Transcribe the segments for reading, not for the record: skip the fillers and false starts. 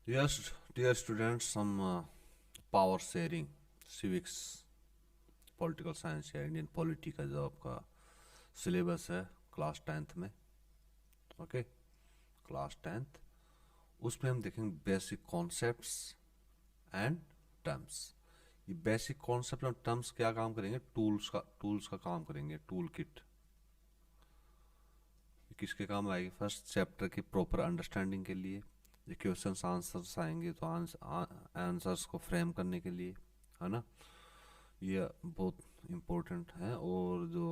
Yes, dear students, some power sharing, civics, political science या Indian polity का जो आपका सिलेबस है क्लास टेंथ में। ओके, क्लास टेंथ उसमें हम देखेंगे बेसिक कॉन्सेप्ट्स एंड टर्म्स। ये बेसिक कॉन्सेप्ट और टर्म्स क्या काम करेंगे? टूल्स का काम करेंगे। टूल किट किसके काम आएगी? फर्स्ट चैप्टर की प्रॉपर अंडरस्टैंडिंग के लिए, ये क्वेश्चंस आंसर्स आएंगे तो आंसर्स को फ्रेम करने के लिए, है ना। ये बहुत इम्पोर्टेंट है। और जो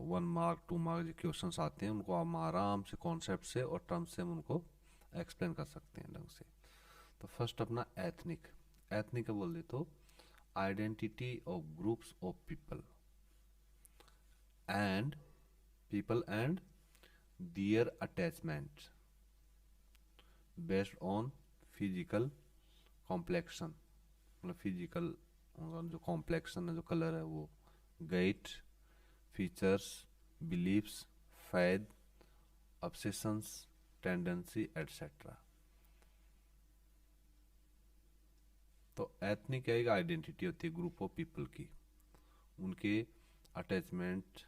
1 मार्क 2 मार्क जो क्वेश्चंस आते हैं उनको हम आराम से कॉन्सेप्ट से और टर्म्स से हम उनको एक्सप्लेन कर सकते हैं ढंग से। तो फर्स्ट अपना एथनिक। एथनिक का बोल दे तो identity of groups of and people and their attachment based on physical complexion. मतलब फिजिकल जो कॉम्प्लेक्शन है, जो कलर है वो, gait, features, beliefs, faith, obsessions, tendency etcetera. तो एथनिक क्या एक आइडेंटिटी होती है ग्रुप ऑफ पीपल की, उनके अटैचमेंट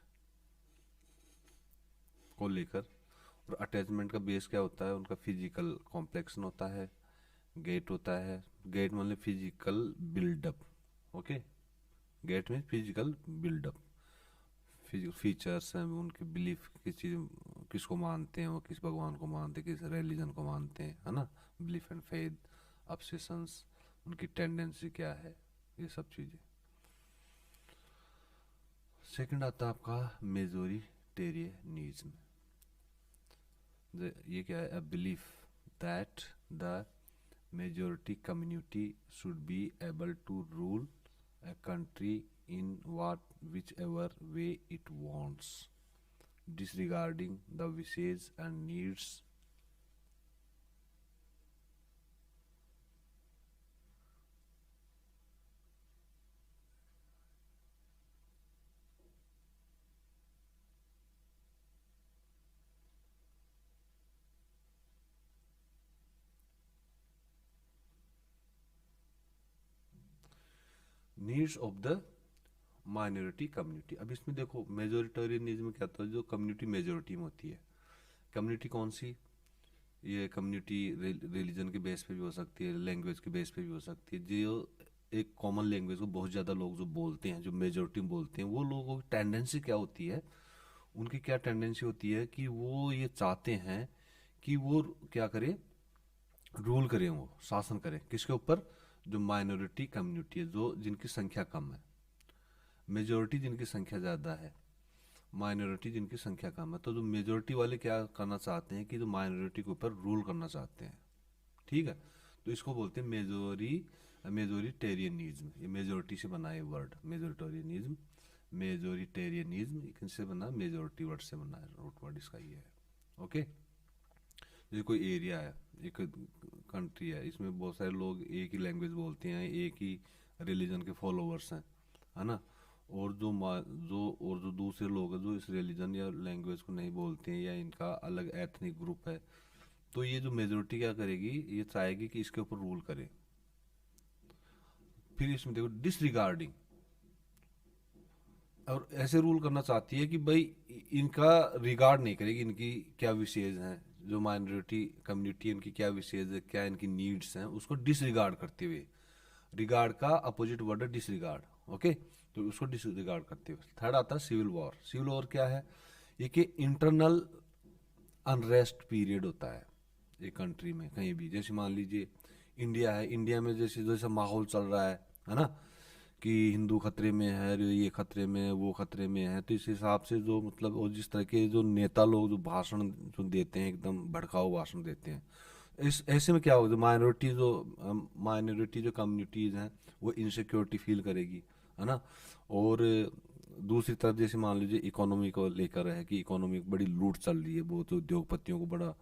को लेकर। और अटैचमेंट का बेस क्या होता है? उनका फिजिकल कॉम्प्लेक्शन होता है, गेट होता है। गेट मतलब फिजिकल बिल्डअप। ओके, गेट में फिजिकल बिल्डअप, फीचर्स हैं उनके, बिलीफ किस चीज किसको मानते हैं, वो किस भगवान को मानते हैं, किस रिलीजन को मानते हैं, है ना। बिलीफ एंड फेथ, ऑब्सेशंस, उनकी टेंडेंसी क्या है, ये सब चीजें। सेकंड आता है आपका मेजोरिटेरियनिज्म। ये क्या है? A belief that the majority community should be able to rule a country in whichever way it wants, disregarding the wishes and needs of the minority community. अब इसमें देखो मेजोरिटेरियनिज्म क्या होता है? जो कम्युनिटी मेजोरिटी में होती है। कम्युनिटी कौन सी? ये कम्युनिटी रिलीजन के बेस पे भी हो सकती है, लैंग्वेज के बेस पे भी हो सकती है। जो एक कॉमन लैंग्वेज को बहुत ज़्यादा लोग जो बोलते हैं, जो मेजोरिटी में बोलते हैं, वो लोगों की टेंडेंसी क्या होती है? उनकी क्या टेंडेंसी होती है कि वो ये चाहते हैं कि वो क्या करे? रूल करें, वो शासन करें किसके ऊपर? जो माइनॉरिटी कम्युनिटी है, जो जिनकी संख्या कम है। मेजोरिटी जिनकी संख्या ज़्यादा है, माइनॉरिटी जिनकी संख्या कम है। तो जो मेजोरिटी वाले क्या करना चाहते हैं कि जो माइनॉरिटी के ऊपर रूल करना चाहते हैं, ठीक है। तो इसको बोलते हैं मेजोरिटेरियनिज्म। ये मेजोरिटी से बना है वर्ड, मेजोरिटेरियनिज्म। मेजोरिटेरियनिज्म किनसे बना? मेजोरिटी वर्ड से बना है, रूट वर्ड इसका ये है। ओके, जैसे कोई एरिया है, एक कंट्री है, इसमें बहुत सारे लोग एक ही लैंग्वेज बोलते हैं, एक ही रिलीजन के फॉलोअर्स हैं, है ना। और जो दूसरे लोग हैं जो इस रिलीजन या लैंग्वेज को नहीं बोलते हैं, या इनका अलग एथनिक ग्रुप है, तो ये जो मेजोरिटी क्या करेगी? ये चाहेगी कि इसके ऊपर रूल करे। फिर इसमें देखो डिसरिगार्डिंग, और ऐसे रूल करना चाहती है कि भाई इनका रिगार्ड नहीं करेगी, इनकी क्या विशेष हैं, जो माइनॉरिटी कम्युनिटी इनकी क्या विशेष है, क्या इनकी नीड्स हैं, उसको डिसरिगार्ड करते हुए। रिगार्ड का अपोजिट वर्ड है डिसरिगार्ड। ओके, तो उसको डिसरिगार्ड करते हुए। थर्ड आता है सिविल वॉर। सिविल वॉर क्या है? ये कि इंटरनल अनरेस्ट पीरियड होता है एक कंट्री में कहीं भी। जैसे मान लीजिए इंडिया है, इंडिया में जैसे जैसा माहौल चल रहा है ना, कि हिंदू खतरे में है, ये खतरे में है, वो खतरे में है। तो इस हिसाब से जो मतलब, और जिस तरह के जो नेता लोग जो भाषण जो देते हैं, एकदम भड़काऊ भाषण देते हैं, इस ऐसे में क्या होगा? माइनॉरिटी जो कम्युनिटीज हैं वो इनसिक्योरिटी फील करेगी, है ना। और दूसरी तरफ जैसे मान लीजिए इकोनॉमी को लेकर है कि इकोनॉमी बड़ी लूट चल रही है, बहुत उद्योगपतियों को बड़ा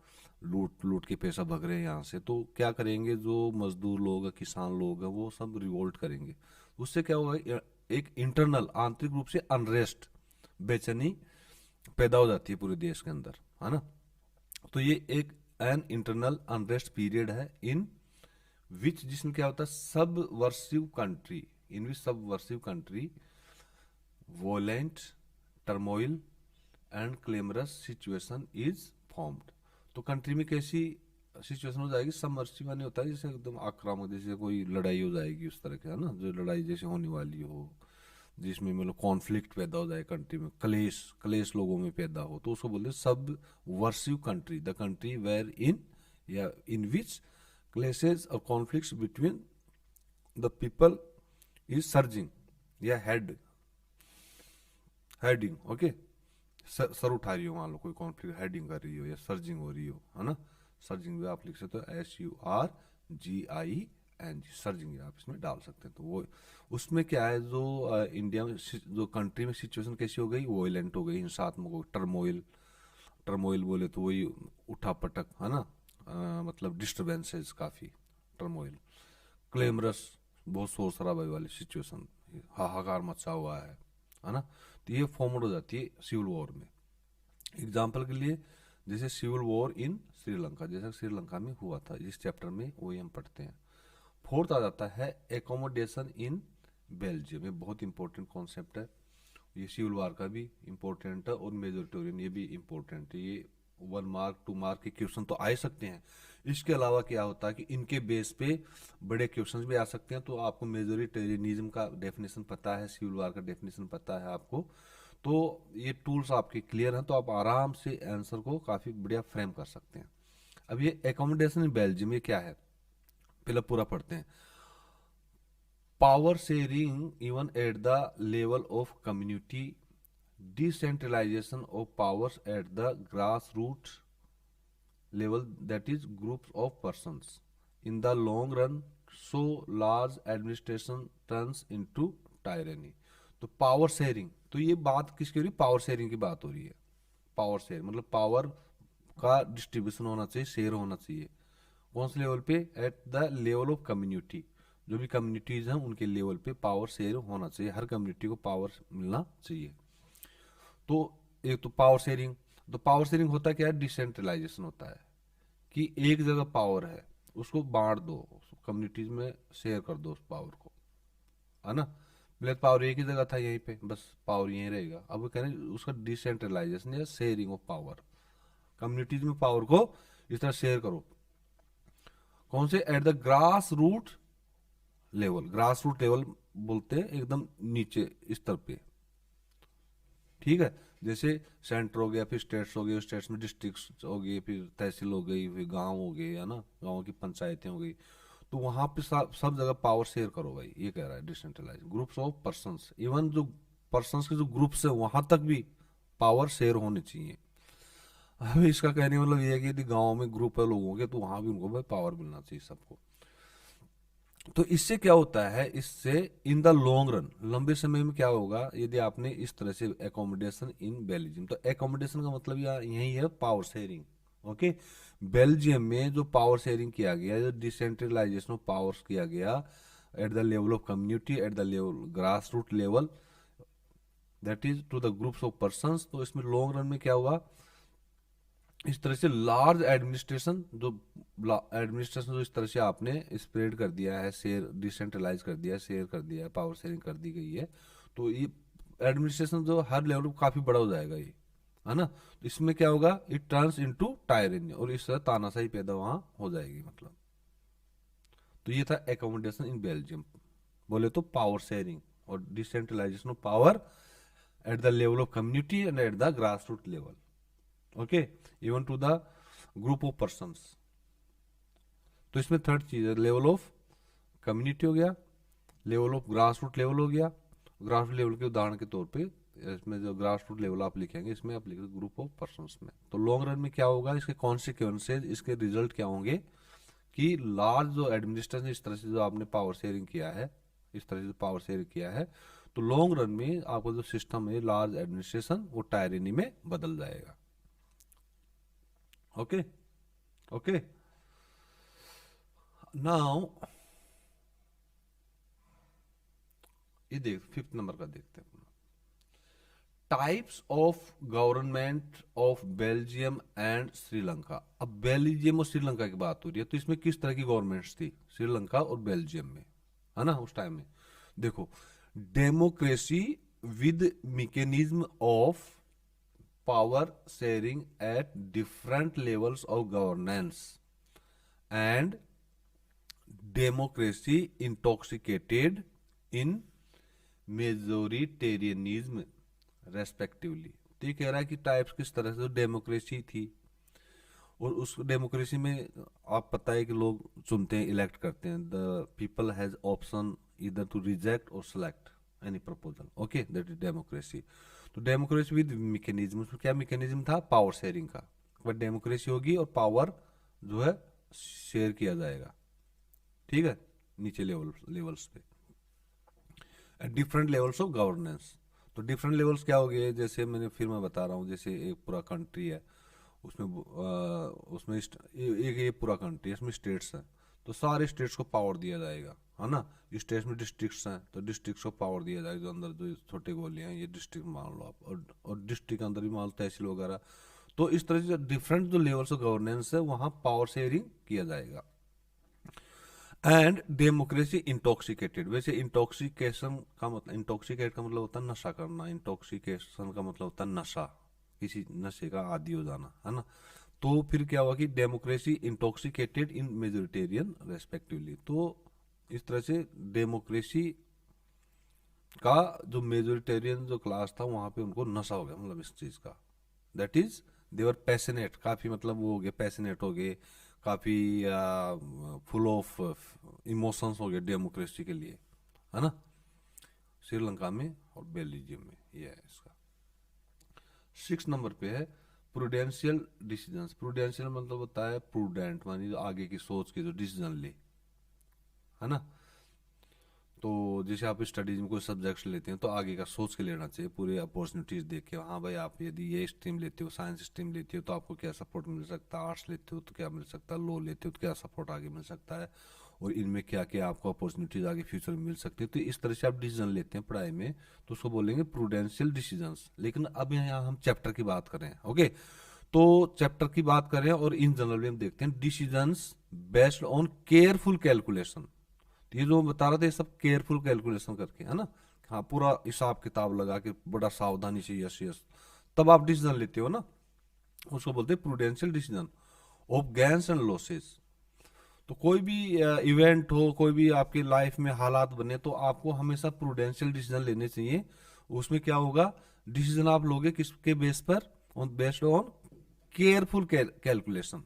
लूट लूट के पैसा भग रहे हैं यहाँ से। तो क्या करेंगे? जो मजदूर लोग हैं, किसान लोग हैं, वो सब रिवोल्ट करेंगे। उससे क्या होगा? एक इंटरनल आंतरिक रूप से अनरेस्ट, बेचैनी पैदा हो जाती है पूरे देश के अंदर, है ना। तो ये एक एन इंटरनल अनरेस्ट पीरियड है इन विच जिसमें क्या होता है, subversive country, in which subversive country violent turmoil and clamorous situation is formed. तो कंट्री में कैसी सिचुएशन हो जाएगी, सबमर्सिबल नहीं होता है जैसे एकदम आक्रामक, जैसे कोई लड़ाई हो जाएगी उस तरह का, है ना, जो लड़ाई जैसे होने वाली हो, जिसमें मतलब कॉन्फ्लिक्ट पैदा हो जाए कंट्री में, क्लेश क्लेश लोगों में पैदा हो, तो उसको बोलते हैं सब वर्सिव कंट्री, द कंट्री वेयर इन या इन विच क्लेशेज और conflicts between the people is surging या हेडिंग, ओके, सर उठा रही हो, मान लो कोई कॉन्फ्लिक्ट हेडिंग कर रही हो या सर्जिंग हो रही हो, है ना, सर्जिंग भी आप लिख सकते हो, SURGING, सर्जिंग आप इसमें डाल सकते हैं। तो वो उसमें क्या है, जो इंडिया में जो कंट्री में सिचुएशन कैसी हो गई, वोयलेंट हो गई, हिंसात्मक हो, टर्मोइल, टर्मोइल बोले तो वही उठा पटक, है ना, मतलब डिस्टर्बेंसेस काफ़ी, टर्मोइल, क्लेमरस, बहुत शोर शराबे वाली सिचुएशन, हाहाकार मचा हुआ है ना, तो ये फॉर्मड हो जाती है सिविल वॉर में। एग्जाम्पल के लिए जैसे सिविल वॉर इन श्रीलंका, जैसा श्रीलंका में हुआ था, इस चैप्टर में वही हम पढ़ते हैं। फोर्थ आ जाता है एकोमोडेशन इन बेल्जियम, ये बहुत इंपॉर्टेंट कॉन्सेप्ट है, ये सिविल वार का भी इंपॉर्टेंट है और मेजोरिटेरियन ये भी इंपॉर्टेंट है, ये 1 मार्क 2 मार्क के क्वेश्चन तो आ ही सकते हैं। इसके अलावा क्या होता है कि इनके बेस पे बड़े क्वेश्चंस भी आ सकते हैं। तो आपको मेजोरिटेरियनिज्म का डेफिनेशन पता है, सिविल वार का डेफिनेशन पता है आपको, तो ये टूल्स आपके क्लियर हैं, तो आप आराम से आंसर को काफी बढ़िया फ्रेम कर सकते हैं। अब ये एकोमोडेशन इन बेल्जियम ये क्या है, पहले पूरा पढ़ते हैं। Power sharing even at the level of community, decentralization of powers at the grassroots level, that is groups of persons, in the long run so large administration turns into tyranny। तो power sharing, तो ये बात किसकी हो रही है, power sharing की बात हो रही है। पावर शेयर मतलब पावर का डिस्ट्रीब्यूशन होना चाहिए, शेयर होना चाहिए, कौन से लेवल पे, eight the level of community, जो भी कम्युनिटीज हैं उनके लेवल पे पावर शेयर होना चाहिए, हर कम्युनिटी को पावर मिलना चाहिए। तो एक तो पावर शेयरिंग, तो पावर शेयरिंग होता क्या है, डिसेंट्रलाइजेशन होता है कि एक जगह पावर है उसको बांट दो, कम्युनिटीज में शेयर कर दो उस पावर को, है ना, पहले पावर एक ही जगह था यहीं पे, बस पावर यहीं रहेगा। अब वो कह रहे हैं उसका डिसेंट्रलाइजेशन या शेयरिंग ऑफ पावर, कम्युनिटीज में पावर को इस तरह शेयर करो, कौन से, at the grass root level, grass root level बोलते हैं एकदम नीचे स्तर पे, ठीक है, जैसे सेंटर हो गया, फिर स्टेट्स हो गए, स्टेट्स में डिस्ट्रिक्ट हो गए, फिर तहसील हो गई, फिर गांव हो गए, है ना, गांव की पंचायतें हो गई, तो वहां पे सब जगह पावर शेयर करो भाई, ये कह रहा है decentralize groups of persons, even जो पर्संस के जो ग्रुप्स है वहां तक भी पावर शेयर होनी चाहिए। अब इसका कहने का मतलब ये है कि यदि गांव में ग्रुप है लोगों के तो वहां भी उनको भाई पावर मिलना चाहिए सबको। तो इससे क्या होता है, इससे इन द लॉन्ग रन, लंबे समय में क्या होगा यदि आपने इस तरह से एकोमोडेशन इन बेल्जियम, तो एकोमोडेशन का मतलब यही है पावर शेयरिंग, ओके। बेल्जियम में जो पावर शेयरिंग किया गया, जो डिसेंट्रलाइजेशन ऑफ पावर्स किया गया at the level of community, at the level grass root level, that is to the groups of person, तो इसमें लॉन्ग रन में क्या हुआ, इस तरह से लार्ज एडमिनिस्ट्रेशन, जो एडमिनिस्ट्रेशन जो इस तरह से आपने स्प्रेड कर दिया है, शेयर डिसेंट्रलाइज कर दिया है, शेयर कर दिया है, पावर शेयरिंग कर दी गई है, तो ये एडमिनिस्ट्रेशन जो हर लेवल पर काफी बड़ा हो जाएगा ये, है ना, तो इसमें क्या होगा, इट टर्न्स इनटू टायरनी, और इस तरह तानाशाही पैदा वहां हो जाएगी मतलब। तो ये था एकोमोडेशन इन बेल्जियम, बोले तो पावर शेयरिंग और decentralization of power at the level of community and at the grass root level, okay, even to the group of persons. तो इसमें थर्ड चीज है, लेवल ऑफ कम्युनिटी हो गया, level of grass root level हो गया, grass root level के उदाहरण के तौर पे इसमें जो ग्रास रूट लेवल आप लिखेंगे, इसमें आप लिखेंगे ग्रुप ऑफ पर्संस में। तो लॉन्ग रन में क्या होगा, इसके कॉन्सिक्वेंसेज, इसके रिजल्ट क्या होंगे कि लार्ज जो एडमिनिस्ट्रेशन इस तरह से जो आपने पावर शेयरिंग किया है, इस तरह से पावर शेयरिंग किया है, तो लॉन्ग रन में आपका जो सिस्टम है लार्ज एडमिनिस्ट्रेशन वो टायरेनी में बदल जाएगा, ओके ओके। नाउ ये देख 5th नंबर का देखते हैं, types of government of Belgium and Sri Lanka. अब बेल्जियम और श्रीलंका की बात हो रही है, तो इसमें किस तरह की गवर्नमेंट्स थी श्रीलंका और बेल्जियम में, है ना, उस टाइम में। देखो, democracy with mechanism of power sharing at different levels of governance and democracy intoxicated in majoritarianism respectively. तो ये कह रहा है कि टाइप्स किस तरह से, डेमोक्रेसी थी, और उस डेमोक्रेसी में आप पता है कि लोग चुनते हैं, इलेक्ट करते हैं, द पीपल हैज ऑप्शन इधर टू रिजेक्ट और select any proposal, okay, that is democracy. तो डेमोक्रेसी विद मैकेनिज्म, उसमें क्या मैकेनिज्म था, पावर शेयरिंग का, बट डेमोक्रेसी होगी और पावर जो है शेयर किया जाएगा, ठीक है, नीचे लेवल्स पे, at different levels of governance. तो डिफरेंट लेवल्स क्या हो गए, जैसे मैं बता रहा हूँ, जैसे एक पूरा कंट्री है, उसमें एक ये पूरा कंट्री है, इसमें स्टेट्स हैं, तो सारे स्टेट्स को पावर दिया जाएगा, है ना। स्टेट्स में डिस्ट्रिक्ट्स हैं, तो डिस्ट्रिक्ट्स को पावर दिया जाएगा, जो अंदर जो छोटे गोले हैं ये डिस्ट्रिक्ट मान लो आप, और डिस्ट्रिक्ट के अंदर भी मान लो तहसील वगैरह। तो इस तरह से डिफरेंट जो लेवल्स ऑफ गवर्नेंस है वहाँ पावर शेयरिंग किया जाएगा। एंड डेमोक्रेसी इंटॉक्सिकेटेड, वैसे इंटॉक्सिकेशन का मतलब, इंटॉक्सिकेट का मतलब होता है नशा करना, इंटॉक्सिकेशन का मतलब होता है नशा, किसी नशे का आदी हो जाना, है ना। तो फिर क्या हुआ कि डेमोक्रेसी इंटॉक्सिकेटेड इन मेजोरिटेरियन रेस्पेक्टिवली। तो इस तरह से डेमोक्रेसी का जो मेजोरिटेरियन जो क्लास था वहां पे उनको नशा हो गया, मतलब इस चीज का, दैट इज देवर पैशनेट, काफी मतलब वो हो गए, पैशनेट हो गए, काफी फुल ऑफ इमोशंस हो गए डेमोक्रेसी के लिए, है ना, श्रीलंका में और बेल्जियम में। ये है इसका। 6 नंबर पे है प्रूडेंशियल डिसीजंस। प्रूडेंशियल मतलब होता है प्रूडेंट, मानी जो आगे की सोच के जो डिसीजन ले, है ना। तो जैसे आप स्टडीज में कोई सब्जेक्ट्स लेते हैं तो आगे का सोच के लेना चाहिए, पूरे अपॉर्चुनिटीज देख के, हाँ भाई आप यदि ये स्ट्रीम लेते हो, साइंस स्ट्रीम लेते हो तो आपको क्या सपोर्ट मिल सकता है, आर्ट्स लेते हो तो क्या मिल सकता है, लॉ लेते हो तो क्या सपोर्ट आगे मिल सकता है, और इनमें क्या क्या आपको अपॉर्चुनिटीज आगे फ्यूचर में मिल सकती है। तो इस तरह से आप डिसीजन लेते हैं पढ़ाई में, तो उसको बोलेंगे प्रूडेंशियल डिसीजंस। लेकिन अब यहाँ हम चैप्टर की बात करें, ओके, तो चैप्टर की बात करें और इन जनरल में हम देखते हैं decisions based on careful calculation. तो ये जो मैं बता रहा था ये सब केयरफुल कैलकुलेशन करके, है ना, हाँ, पूरा हिसाब किताब लगा के बड़ा सावधानी से, यस यस, तब आप डिसीजन लेते हो ना, उसको बोलते हैं prudential decision of gains and losses. तो कोई भी इवेंट हो, कोई भी आपकी लाइफ में हालात बने, तो आपको हमेशा प्रूडेंशियल डिसीजन लेने चाहिए। उसमें क्या होगा, डिसीजन आप लोगे किसके बेस पर, बेस्ड ऑन केयरफुल कैलकुलेशन।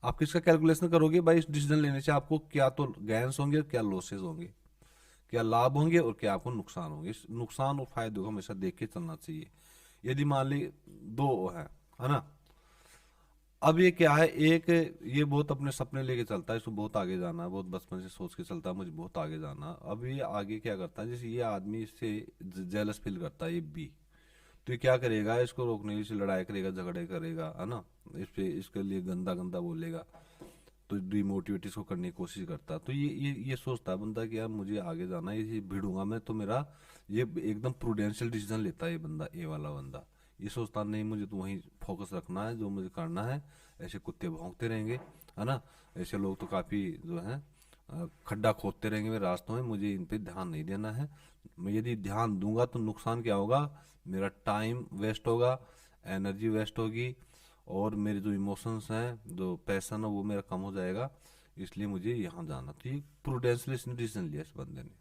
आप किसका कैलकुलेशन करोगे भाई, इस डिसीजन लेने से आपको क्या तो गेन्स होंगे, क्या लॉसेस होंगे, क्या लाभ होंगे और क्या आपको नुकसान होंगे। इस नुकसान और फायदे को हमेशा देख के चलना चाहिए। यदि मान ली दो है ना, अब ये क्या है, एक ये बहुत अपने सपने लेके चलता है, इसको बहुत आगे जाना है, बहुत बचपन से सोच के चलता है मुझे बहुत आगे जाना। अब ये आगे क्या करता है, जैसे ये आदमी इससे जेलस फील करता है, ये बी, तो ये क्या करेगा, इसको रोकने के लिए लड़ाई करेगा, झगड़े करेगा, है ना, इस पे इसके लिए गंदा गंदा बोलेगा, तो डिमोटिवेट इसको करने की कोशिश करता है। तो ये सोचता है बंदा कि यार मुझे आगे जाना है, ये भिड़ूंगा मैं तो मेरा, ये एकदम प्रूडेंशियल डिसीजन लेता है ये बंदा, ए वाला बंदा। ये सोचता नहीं मुझे तो वहीं फोकस रखना है, जो मुझे करना है। ऐसे कुत्ते भौंकते रहेंगे, है ना, ऐसे लोग तो काफ़ी जो है खड्डा खोदते रहेंगे मेरे रास्तों में, मुझे इन पे ध्यान नहीं देना है। मैं यदि ध्यान दूंगा तो नुकसान क्या होगा, मेरा टाइम वेस्ट होगा, एनर्जी वेस्ट होगी, और मेरे जो इमोशंस हैं, जो पैसन है वो मेरा कम हो जाएगा, इसलिए मुझे यहाँ जाना। तो ये प्रूडेंशियल डिसीजन लिया इस बंदे ने,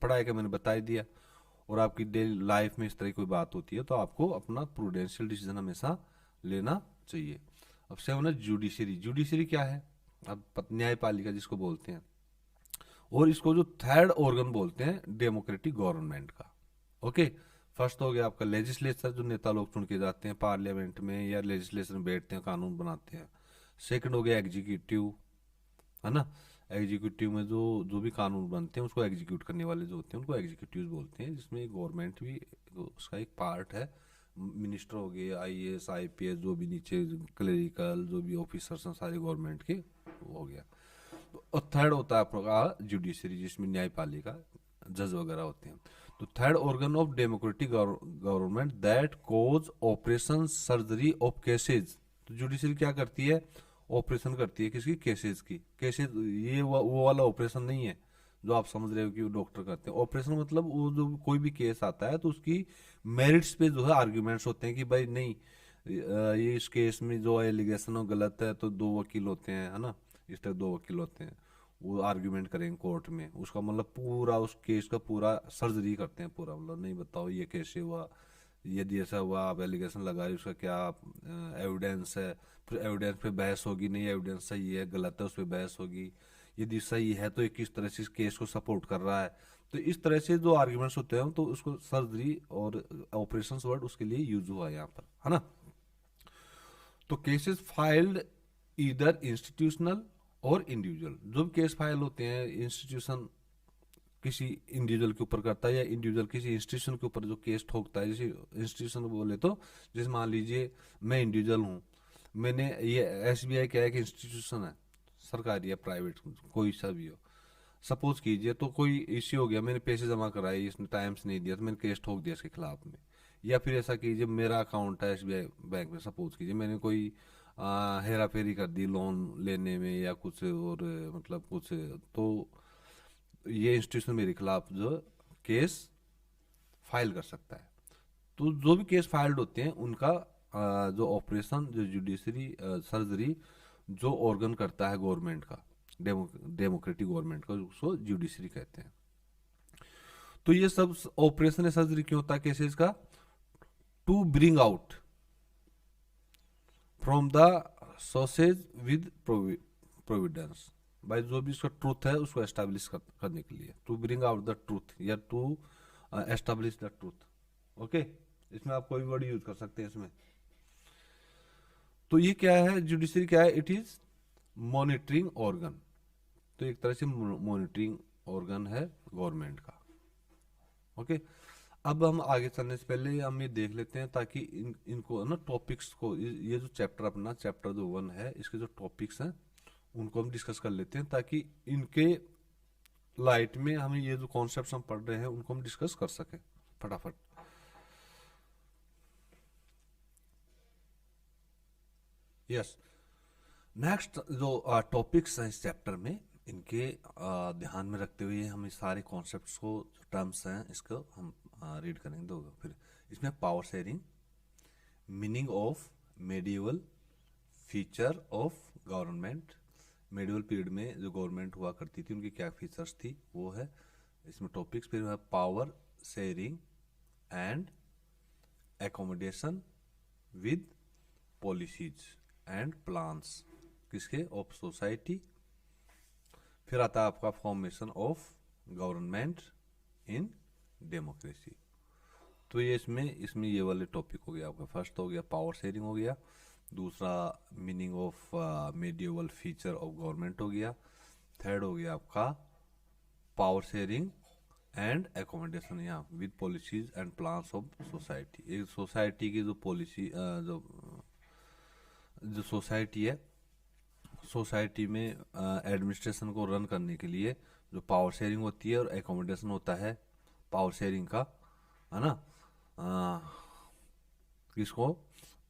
पढ़ाई का मैंने बता ही दिया। और आपकी डेली लाइफ में इस तरह की कोई बात होती है तो आपको अपना प्रूडेंशियल डिसीजन हमेशा लेना चाहिए। अब 7 है जुडिशरी। जुडिशरी क्या है, अब न्यायपालिका जिसको बोलते हैं, और इसको जो थर्ड ऑर्गन बोलते हैं डेमोक्रेटिक गवर्नमेंट का, ओके। फर्स्ट हो गया आपका लेजिस्लेचर, जो नेता लोग चुन के जाते हैं पार्लियामेंट में या लेजिस्लेचर में बैठते हैं, कानून बनाते हैं। सेकंड हो गया एग्जीक्यूटिव, है ना, एग्जीक्यूटिव में जो जो भी कानून बनते हैं उसको एग्जीक्यूट करने वाले जो होते हैं उनको एग्जीक्यूटिव बोलते हैं, जिसमें गवर्नमेंट भी उसका एक पार्ट है। मिनिस्टर हो गए, आईएएस आईपीएस, जो भी नीचे क्लेरिकल जो भी ऑफिसर्स हैं सारे गवर्नमेंट के, वो हो गया। और थर्ड होता है आपका जुडिशरी, जिसमें न्यायपालिका, जज वगैरह होते हैं। तो third organ of democratic government that cause operation surgery of cases. तो जुडिशरी क्या करती है? ऑपरेशन करती है किसकी? केसेज की। केसेज ये वो वाला ऑपरेशन नहीं है जो आप समझ रहे हो कि वो डॉक्टर करते हैं। ऑपरेशन मतलब वो जो कोई भी केस आता है तो उसकी मेरिट्स पे जो है आर्ग्यूमेंट्स होते हैं कि भाई नहीं, ये इस केस में जो एलिगेशन हो गलत है, तो दो वकील होते हैं, है ना, इस तरह दो वकील होते हैं, वो आर्ग्यूमेंट करेंगे कोर्ट में, उसका मतलब पूरा उस केस का पूरा सर्जरी करते हैं पूरा, मतलब नहीं बताओ ये कैसे हुआ, यदि ऐसा हुआ, आप एलिगेशन लगाए, उसका क्या एविडेंस है, फिर एविडेंस पे बहस होगी, नहीं एविडेंस सही है गलत है उस पर बहस होगी, यदि सही है तो ये किस तरह से इस केस को सपोर्ट कर रहा है। तो इस तरह से जो आर्ग्यूमेंट्स होते हैं तो उसको सर्जरी और ऑपरेशंस वर्ड उसके लिए यूज हुआ है यहाँ पर, है ना। तो केसेस फाइल्ड इधर इंस्टीट्यूशनल और इंडिविजुअल, जो भी केस फाइल होते हैं इंस्टीट्यूशन किसी इंडिविजुअल के ऊपर करता है या इंडिविजुअल किसी इंस्टीट्यूशन के ऊपर जो केस ठोकता है, जैसे इंस्टीट्यूशन बोले तो जैसे मान लीजिए मैं इंडिविजुअल हूँ, मैंने ये एसबीआई क्या है कि इंस्टीट्यूशन है, सरकारी या प्राइवेट कोई सा भी हो, सपोज कीजिए तो कोई इश्यू हो गया, मैंने पैसे जमा कराए, इसने टाइम से नहीं दिया तो मैंने केस ठोक दिया इसके खिलाफ में। या फिर ऐसा कीजिए मेरा अकाउंट है एसबीआई बैंक में, सपोज कीजिए मैंने कोई हेरा फेरी कर दी लोन लेने में या कुछ और, मतलब कुछ, तो ये इंस्टीट्यूशन मेरे खिलाफ जो केस फाइल कर सकता है। तो जो भी केस फाइल्ड होते हैं उनका जो ऑपरेशन, जो जुडिशरी सर्जरी जो ऑर्गन करता है गवर्नमेंट का, डेमोक्रेटिक गवर्नमेंट का, उसको जुडिशरी कहते हैं। तो ये सब ऑपरेशन या सर्जरी क्यों होता है केसेस का? To bring out from the सोसेज विद प्रोविडेंस, भाई जो भी उसका ट्रूथ है उसको एस्टेब्लिश करने के लिए, to bring out the truth या to establish the truth. Okay, इसमें आप कोई वर्ड यूज कर सकते हैं इसमें। तो ये क्या है, जुडिशरी क्या है? It is monitoring organ. तो एक तरह से मॉनिटरिंग ऑर्गन है गवर्नमेंट का। ओके, अब हम आगे चलने से पहले हम ये देख लेते हैं ताकि इनको ना टॉपिक्स को, ये जो चैप्टर अपना चैप्टर जो 1 है इसके जो टॉपिक्स हैं उनको हम डिस्कस कर लेते हैं, ताकि इनके लाइट में हम ये जो कॉन्सेप्ट्स हम पढ़ रहे हैं उनको हम डिस्कस कर सकें फटाफट। यस, नेक्स्ट जो टॉपिक्स हैं इस चैप्टर में, इनके ध्यान में रखते हुए हम इस सारे कॉन्सेप्ट्स को, जो टर्म्स हैं इसको हम रीड करेंगे। दो फिर इसमें power sharing, meaning of medieval, feature of government, medieval period में जो गवर्नमेंट हुआ करती थी उनकी क्या फीचर्स थी वो है इसमें टॉपिक्स। फिर है power sharing and accommodation with policies and plans किसके? Of society. फिर आता है आपका formation of government in democracy. तो ये इसमें ये वाले टॉपिक हो गया आपका। फर्स्ट हो गया पावर शेयरिंग हो गया, दूसरा meaning of medieval feature of government हो गया, थर्ड हो गया आपका पावर शेयरिंग एंड एकोमोडेशन या with policies and plans of society. एक सोसाइटी की जो पॉलिसी, जो सोसाइटी है, सोसाइटी में एडमिनिस्ट्रेशन को रन करने के लिए जो पावर शेयरिंग होती है और एकोमोडेशन होता है पावर शेयरिंग का, है ना, किसको?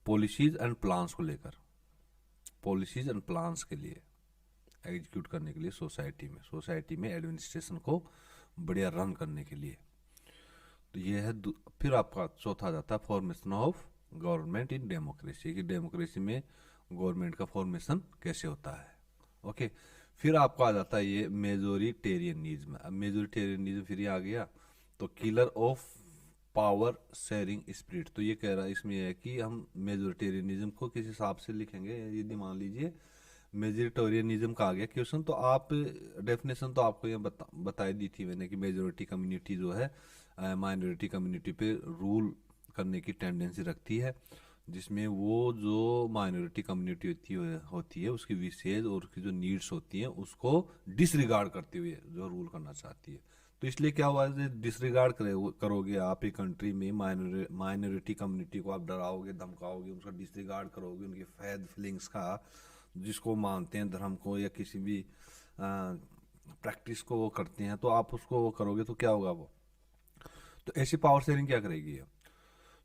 पॉलिसीज एंड प्लान्स को लेकर, पॉलिसीज एंड प्लान्स के लिए एग्जीक्यूट करने के लिए सोसाइटी में एडमिनिस्ट्रेशन को बढ़िया रन करने के लिए। तो ये है। फिर आपका चौथा जाता है formation of government in democracy, कि डेमोक्रेसी में गवर्नमेंट का फॉर्मेशन कैसे होता है। ओके, फिर आपको आ जाता है ये मेजोरिटेरियनिज्म। अब मेजोरिटेरियनिज्म फिर ये आ गया, तो killer of power sharing spirit. तो ये कह रहा है इसमें है कि हम मेजोरिटेरियनिज्म को किस हिसाब से लिखेंगे, यदि मान लीजिए मेजोरिटेरियनिज्म का आ गया क्वेश्चन, तो आप डेफिनेशन तो आपको ये बताई दी थी मैंने कि मेजोरिटी कम्युनिटी जो है माइनॉरिटी कम्युनिटी पे रूल करने की टेंडेंसी रखती है, जिसमें वो जो माइनॉरिटी कम्युनिटी होती है उसकी विशेष और उसकी जो नीड्स होती हैं उसको डिसरिगार्ड करते हुए जो रूल करना चाहती है। तो इसलिए क्या हुआ, डिसरिगार्ड करोगे आप एक कंट्री में माइनॉरिटी कम्युनिटी को, आप डराओगे धमकाओगे, उनका डिसरिगार्ड करोगे, उनकी फैद फीलिंग्स का, जिसको मानते हैं धर्म को या किसी भी प्रैक्टिस को वो करते हैं, तो आप उसको वो करोगे तो क्या होगा वो। तो ऐसी पावर शेयरिंग क्या करेगी ये?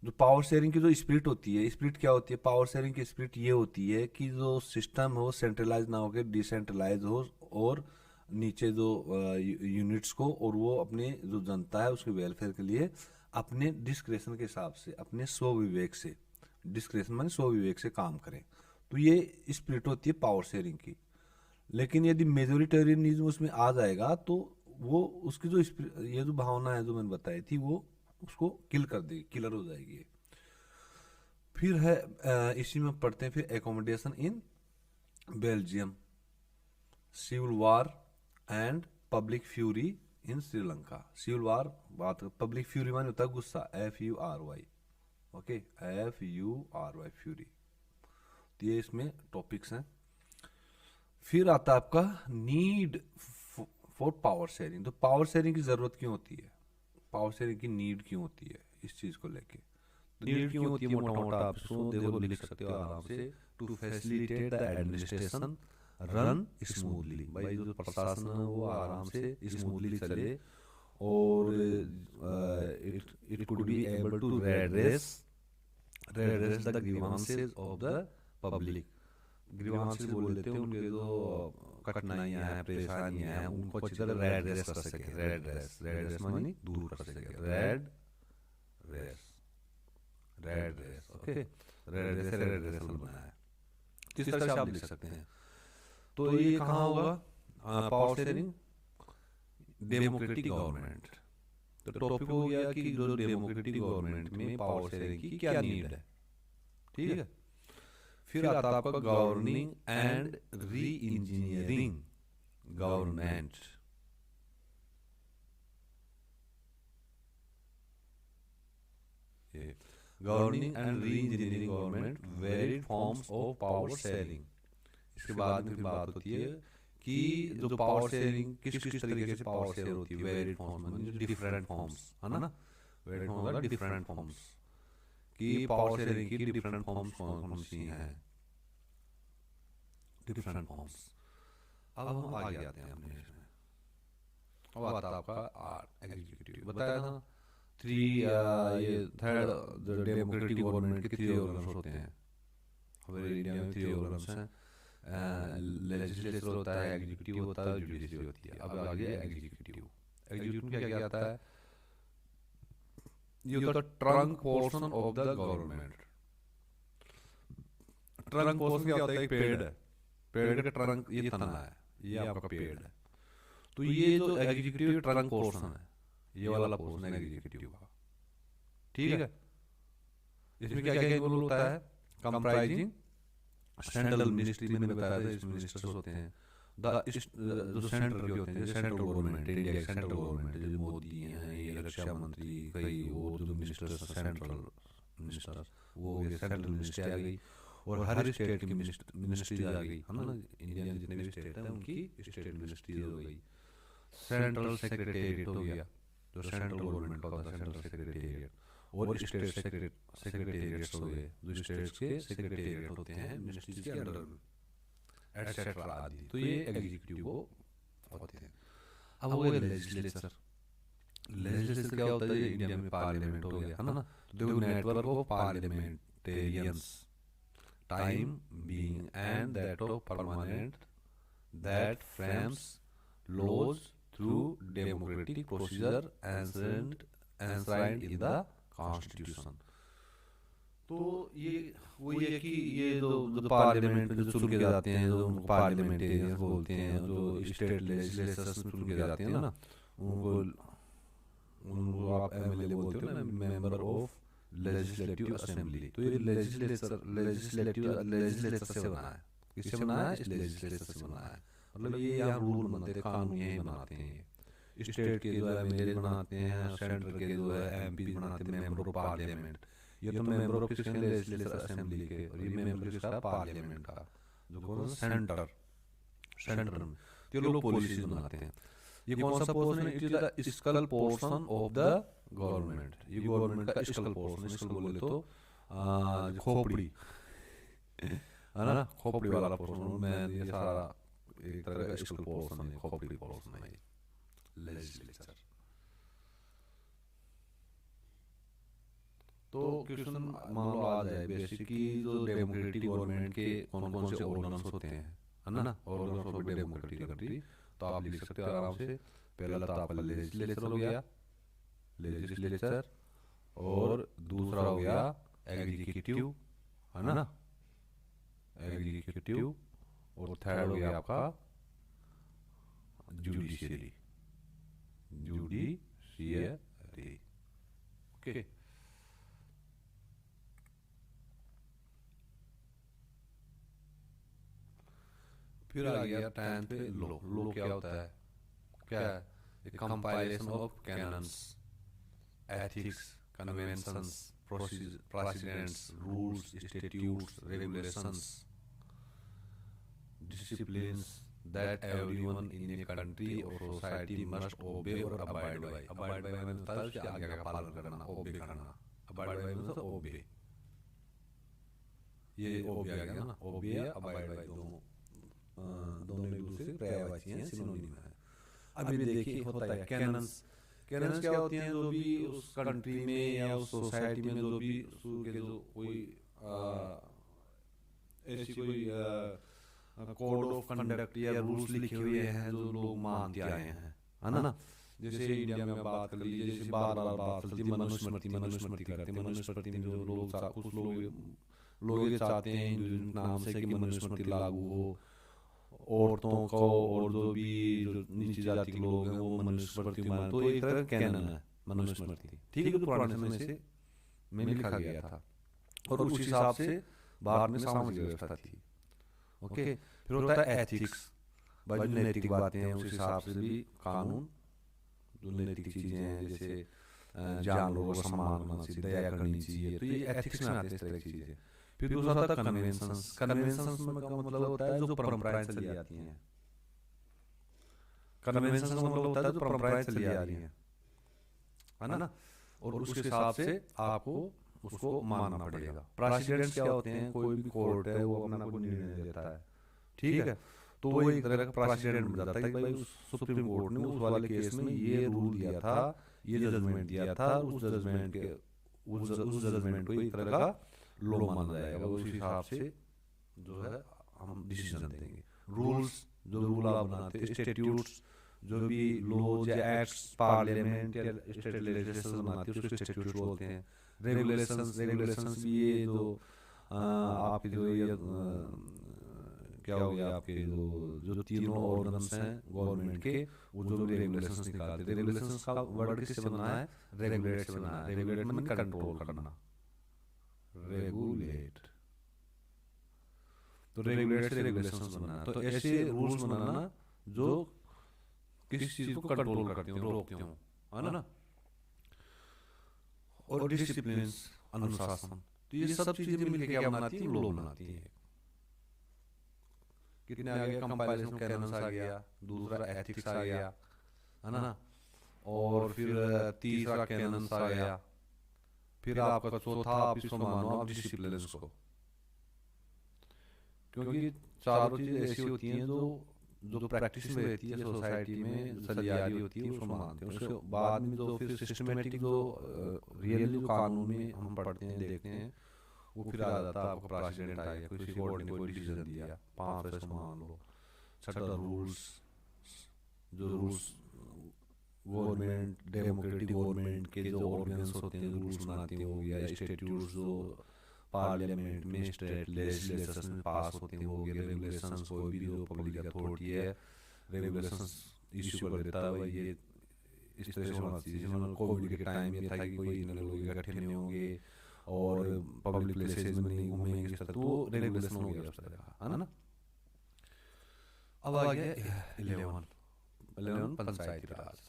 जो पावर शेयरिंग की जो स्प्रिट होती है, स्प्रिट क्या होती है? पावर शेयरिंग की स्प्रिट ये होती है कि जो सिस्टम हो सेंट्रलाइज ना होकर डिसेंट्रलाइज हो, और नीचे जो यूनिट्स को, और वो अपने जो जनता है उसके वेलफेयर के लिए अपने डिस्क्रेशन के हिसाब से, अपने स्व विवेक से, डिस्क्रेशन माने स्व विवेक से काम करें। तो ये स्प्रिट होती है पावर शेयरिंग की। लेकिन यदि मेजोरिटेरियनिज्म उसमें आ जाएगा तो वो उसकी जो ये जो भावना है जो मैंने बताई थी वो उसको किल कर देगी, किलर हो जाएगी। फिर है इसी में पढ़ते हैं फिर accommodation in Belgium, civil war and public fury in Sri Lanka. Civil war बात, पब्लिक फ्यूरी माने होता है गुस्सा, FURY, ओके, FURY फ्यूरी। तो ये इसमें टॉपिक्स हैं। फिर आता है आपका नीड फॉर पावर शेयरिंग। तो पावर शेयरिंग की जरूरत क्यों होती है, पावर शेयरिंग की नीड क्यों होती है इस चीज को लेके? तो नीड क्यों होती है मोटा मोटा आप इसको देखो लिख सकते हो आराम से। To facilitate the administration run smoothly, भाई जो प्रशासन है वो आराम से स्मूथली चले, और it could be able to redress the grievances of the public. Grievances बोल लेते हैं उनके जो कठिनाइयां हैं, परेशानियां हैं, उनको अच्छी तरह रेड्रेस कर सके। रेड्रेस मानी दूर कर सके। रेड्रेस ओके, रेड्रेस बनाया है, किस तरह से आप लिख सकते हैं। तो ये कहाँ होगा पावर शेयरिंग? Democratic government. तो टॉपिक हो गया कि जो डेमोक्रेटिक गवर्नमेंट में पावर शेयरिंग की क्या नीड है, ठीक है। फिर आता है आपका governing and re engineering government. Governing and re engineering government, varied forms of power sharing. इसके बाद में फिर बात होती है कि जो पावर शेयरिंग किस किस तरीके से पावर शेयर होती है। वेरिड फॉर्म्स, डिफरेंट फॉर्म्स, है ना। वेरिड फॉर्म्स, डिफरेंट फॉर्म्स की पावर शेयरिंग की डिफरेंट फॉर्म्स कौन कौन सी हैं? Different forms. अब हम आगे आते हैं अपने इसमें। अब आता है आपका एग्जीक्यूटिव। बताया था थ्री, ये थर्ड डेमोक्रेटिक गवर्नमेंट के 3 ऑर्गन्स होते हैं हमारे इंडिया में। 3 ऑर्गन्स हैं, लेजिस्लेचर होता है, एग्जीक्यूटिव होता है, जुडिशरी होती है। अब आगे एग्जीक्यूटिव। एग्जीक्यूटिव में क्या आता है? ये होता है trunk portion of the government. Trunk portion क्या होता है? एक पेड़ है, पेड़ का ट्रंक ये तना है, ये आपका पेड़ है। तो ये जो एग्जीक्यूटिव ट्रंक पोर्शन है, ये वाला पोर्शन है एग्जीक्यूटिव का, ठीक है। इसमें क्या क्या इन्वॉल्व होता है? कंप्राइजिंग सेंट्रल मिनिस्ट्री, मैंने बताया था इसमें मिनिस्टर्स होते हैं। जो सेंटर के होते हैं, सेंट्रल गवर्नमेंट, इंडिया की सेंट्रल गवर्नमेंट, जो मोदी हैं, ये रक्षा मंत्री, कई और जो मिनिस्टर्स, सेंट्रल मिनिस्टर, वो ये सेंट्रल मिनिस्ट्री आ गई। और हर स्टेट की मिनिस्ट्रीज आ गई, है ना। इंडिया में जितने भी स्टेट हैं उनकी स्टेट मिनिस्ट्रीज हो गई। सेंट्रल सेक्रेटेरिएट हो गया, जो सेंट्रल गवर्नमेंट का होता है, सेंट्रल सेक्रेटेरिएट। और स्टेट सेक्रेटेरिएट्स हो गए, जो स्टेट्स के सेक्रेटेरिएट होते हैं मिनिस्ट्रीज के अंडर में, एटसेट्रा आदि। तो ये एग्जीक्यूटिव को होते हैं। अब वो लेजिस्लेचर। लेजिस्लेचर क्या होता है? ये इंडिया में पार्लियामेंट हो गया, है ना। तो देखो, network of parliamentarians, time being and that of permanent, that frames laws through democratic procedure enshrined in the constitution. तो ये वही है कि ये जो पार्लियामेंट में जो चुन के जाते हैं, जो पार्लियामेंटेरियंस बोलते हैं, जो स्टेट लेजिस्लेचर्स में चुन के जाते हैं ना, उनको आप एमएलए बोलते हो ना, मेंबर ऑफ लेजिस्लेटिव असेंबली। तो ये लेजिस्लेचर से बना है। किससे बना है? इस लेजिस्लेचर से बना है। मतलब ये यहाँ रूल बनते हैं, कानून यही बनाते हैं। ये स्टेट के जो है एमएलए बनाते हैं, सेंटर के जो है एमपी बनाते हैं, मेंबर ऑफ पार्लियामेंट। ये तो मेंबर ऑफ किसके? लेजिस्लेचर असेंबली के। और ये मेंबर किसका? पार्लियामेंट का, जो कौन सा? सेंटर में। तो ये लोग पॉलिसीज बनाते हैं। ये कौन सा पोर्शन है? It is the skull portion of the government. ये गवर्नमेंट का स्कल पोर्शन, स्कल बोले तो खोपड़ी, है ना, खोपड़ी वाला पोर्शन में ये सारा एक तरह का स्कल पोर्शन है, खोपड़ी पोर्शन है लेजिस्लेचर। तो क्वेश्चन मान लो आ जाए बेसिकली जो डेमोक्रेटिक गवर्नमेंट के कौन कौन से ऑर्गन्स होते हैं, है ना, ऑर्गन्स ऑफ डेमोक्रेटिक कंट्री, तो आप लिख सकते हो आराम से। पहला तो आपका लेजिस्लेचर हो गया, लेजिस्लेचर, और दूसरा हो गया एग्जीक्यूटिव, है ना, एग्जीक्यूटिव, और थर्ड हो गया आपका जुडिशियरी, जुडिशियरी। ओके, फिर आ गया टाइम पे लो। लो क्या होता है, क्या है, compilation of canons, ethics, conventions, presidents, rules, statutes, regulations, disciplines that everyone in a country और सोसाइटी मस्ट ओबे और अबाइड बाय। अबाइड बाय मतलब होता है उसके आगे का पालन करना, ओबे करना। अबाइड बाय मतलब ओबे, ये ओबे आ गया ना, ओबे या अबाइड बाय दोनों दोनों एक दूसरे से पर्यायवाची हैं, सिनोनिम है। अभी देखिए होता है कैनन्स। कैनन्स क्या होती हैं, जो भी उस कंट्री में या उस सोसाइटी में जो भी जो कोई ऐसी कोई कोड ऑफ कंडक्ट या रूल्स लिखे हुए हैं जो लोग मानते आए हैं, है ना। जैसे इंडिया में बात कर लीजिए, जैसे बार बार बात चलती है मनुस्मृति, मनुस्मृति करते हैं। मनुस्मृति में जो कुछ लोग ये चाहते हैं हिंदू नाम से कि मनुस्मृति लागू हो, औरतों को और जो भी नीची जाति के लोग हैं वो मनुस्मृति माने, तो एक तरह का कैनन है मनुस्मृति, ठीक है, जो पुराने समय से में लिखा गया था, और उस हिसाब से भारत में सामाजिक व्यवस्था थी। ओके, फिर होता है एथिक्स, जो नैतिक बातें हैं उस हिसाब से भी कानून, जो नैतिक चीजें हैं, जैसे जानवरों को सम्मान करना चाहिए, दया करनी चाहिए, तो ये एथिक्स में आते हैं इस तरह की चीजें। फिर दूसरा था कन्वेंशंस। कन्वेंशंस में का मतलब होता है जो परंपराएं चली आती हैं। कन्वेंशंस का मतलब होता है जो परंपराएं चली आ रही हैं, है ना, और उसके हिसाब से आपको उसको मानना पड़ेगा। प्रेसिडेंट्स क्या होते हैं, कोई भी कोर्ट है वो अपना कोई निर्णय देता है, ठीक है, तो वो एक तरह का प्रेसिडेंट बन जाता है कि भाई उस सुप्रीम कोर्ट ने उस वाले केस में ये रूल दिया था, ये जजमेंट दिया था, उस जजमेंट को एक तरह का लो माना जाएगा, उस हिसाब से जो है हम डिसीजन देंगे। रूल्स, जो रूल आप बनाते हैं, स्टैट्यूट्स, जो भी लॉज या एक्ट्स पार्लियामेंट या स्टेट लेजिस्लेशन बनाती है उसको स्टैट्यूट्स बोलते हैं। रेगुलेशंस, रेगुलेशंस भी ये जो आपके जो ये क्या हो गया, आपके जो तीनों ऑर्गन्स हैं गवर्नमेंट के, वो जो रेगुलेशंस निकालते हैं। रेगुलेशंस का वर्ड किससे बना है, रेगुलेट से बना है। रेगुलेट मतलब कंट्रोल करना, रेगुलेट, तो रेगुलेट से रेगुलेशंस बनाना, तो ऐसे रूल्स बनाना जो किसी चीज को कंट्रोल करते हो, रोकते हो, है ना। और डिसिप्लिन्स, अनुशासन, तो ये सब चीजें मिलकर क्या बनाती है, लॉ बनाती है। कितने आ गया, कंपाइलेशन कैनन्स आ गया, दूसरा एथिक्स आ गया, है ना, और फिर तीसरा कैनन्स आ गया, फिर आपका चौथा आप इसको मानो आप डिसिप्लिन्स को, क्योंकि चारों चीजें ऐसी होती हैं जो जो प्रैक्टिस में रहती है सोसाइटी में चली आ रही होती है, उसको मानते हैं। उसके बाद में जो फिर सिस्टमेटिक जो रियल जो कानून में हम पढ़ते हैं देखते हैं, वो फिर आ जाता है आपका प्रेसिडेंट आ गया, किसी कोर्ट ने कोई डिसीजन दिया, 5 वर्ष मान लो। छठा रूल्स, जो रूल्स गवर्नमेंट, डेमोक्रेटिक गवर्नमेंट के जो ऑर्गन्स होते हैं रूल्स बनाते हैं, हो गया। स्टैट्यूट्स जो पार्लियामेंट में स्टेट लेजिस्लेशन में पास होते हैं, हो गया। रेगुलेशंस, कोई भी जो पब्लिक अथॉरिटी है रेगुलेशंस इश्यू कर देता है, ये इस तरह से होना चाहिए। कोविड के टाइम में था कि कोई इतने लोग इकट्ठे नहीं होंगे और पब्लिक प्लेसेस में नहीं घूमेंगे, तो रेगुलेशन हो गया उस तरह का, है ना। अब आ गया 11 पंचायती राज।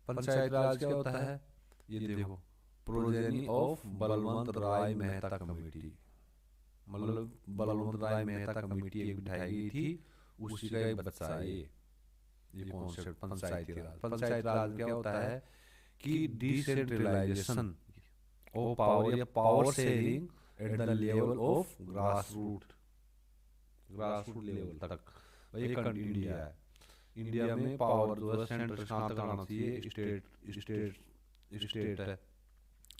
पंचायती राज क्या होता है, ये देखो, progeny of Balwant Rai Mehta committee, मतलब बलवंत राय मेहता कमेटी एक बिठाई गई थी, उसी का एक बच्चा है ये कॉन्सेप्ट पंचायती राज। पंचायती राज क्या होता है कि डिसेंट्रलाइजेशन ऑफ पावर या power sharing at the level of grass root level तक। ये इंडिया है, इंडिया में पावर जो है सेंटर कहाँ तक आना चाहिए, स्टेट है,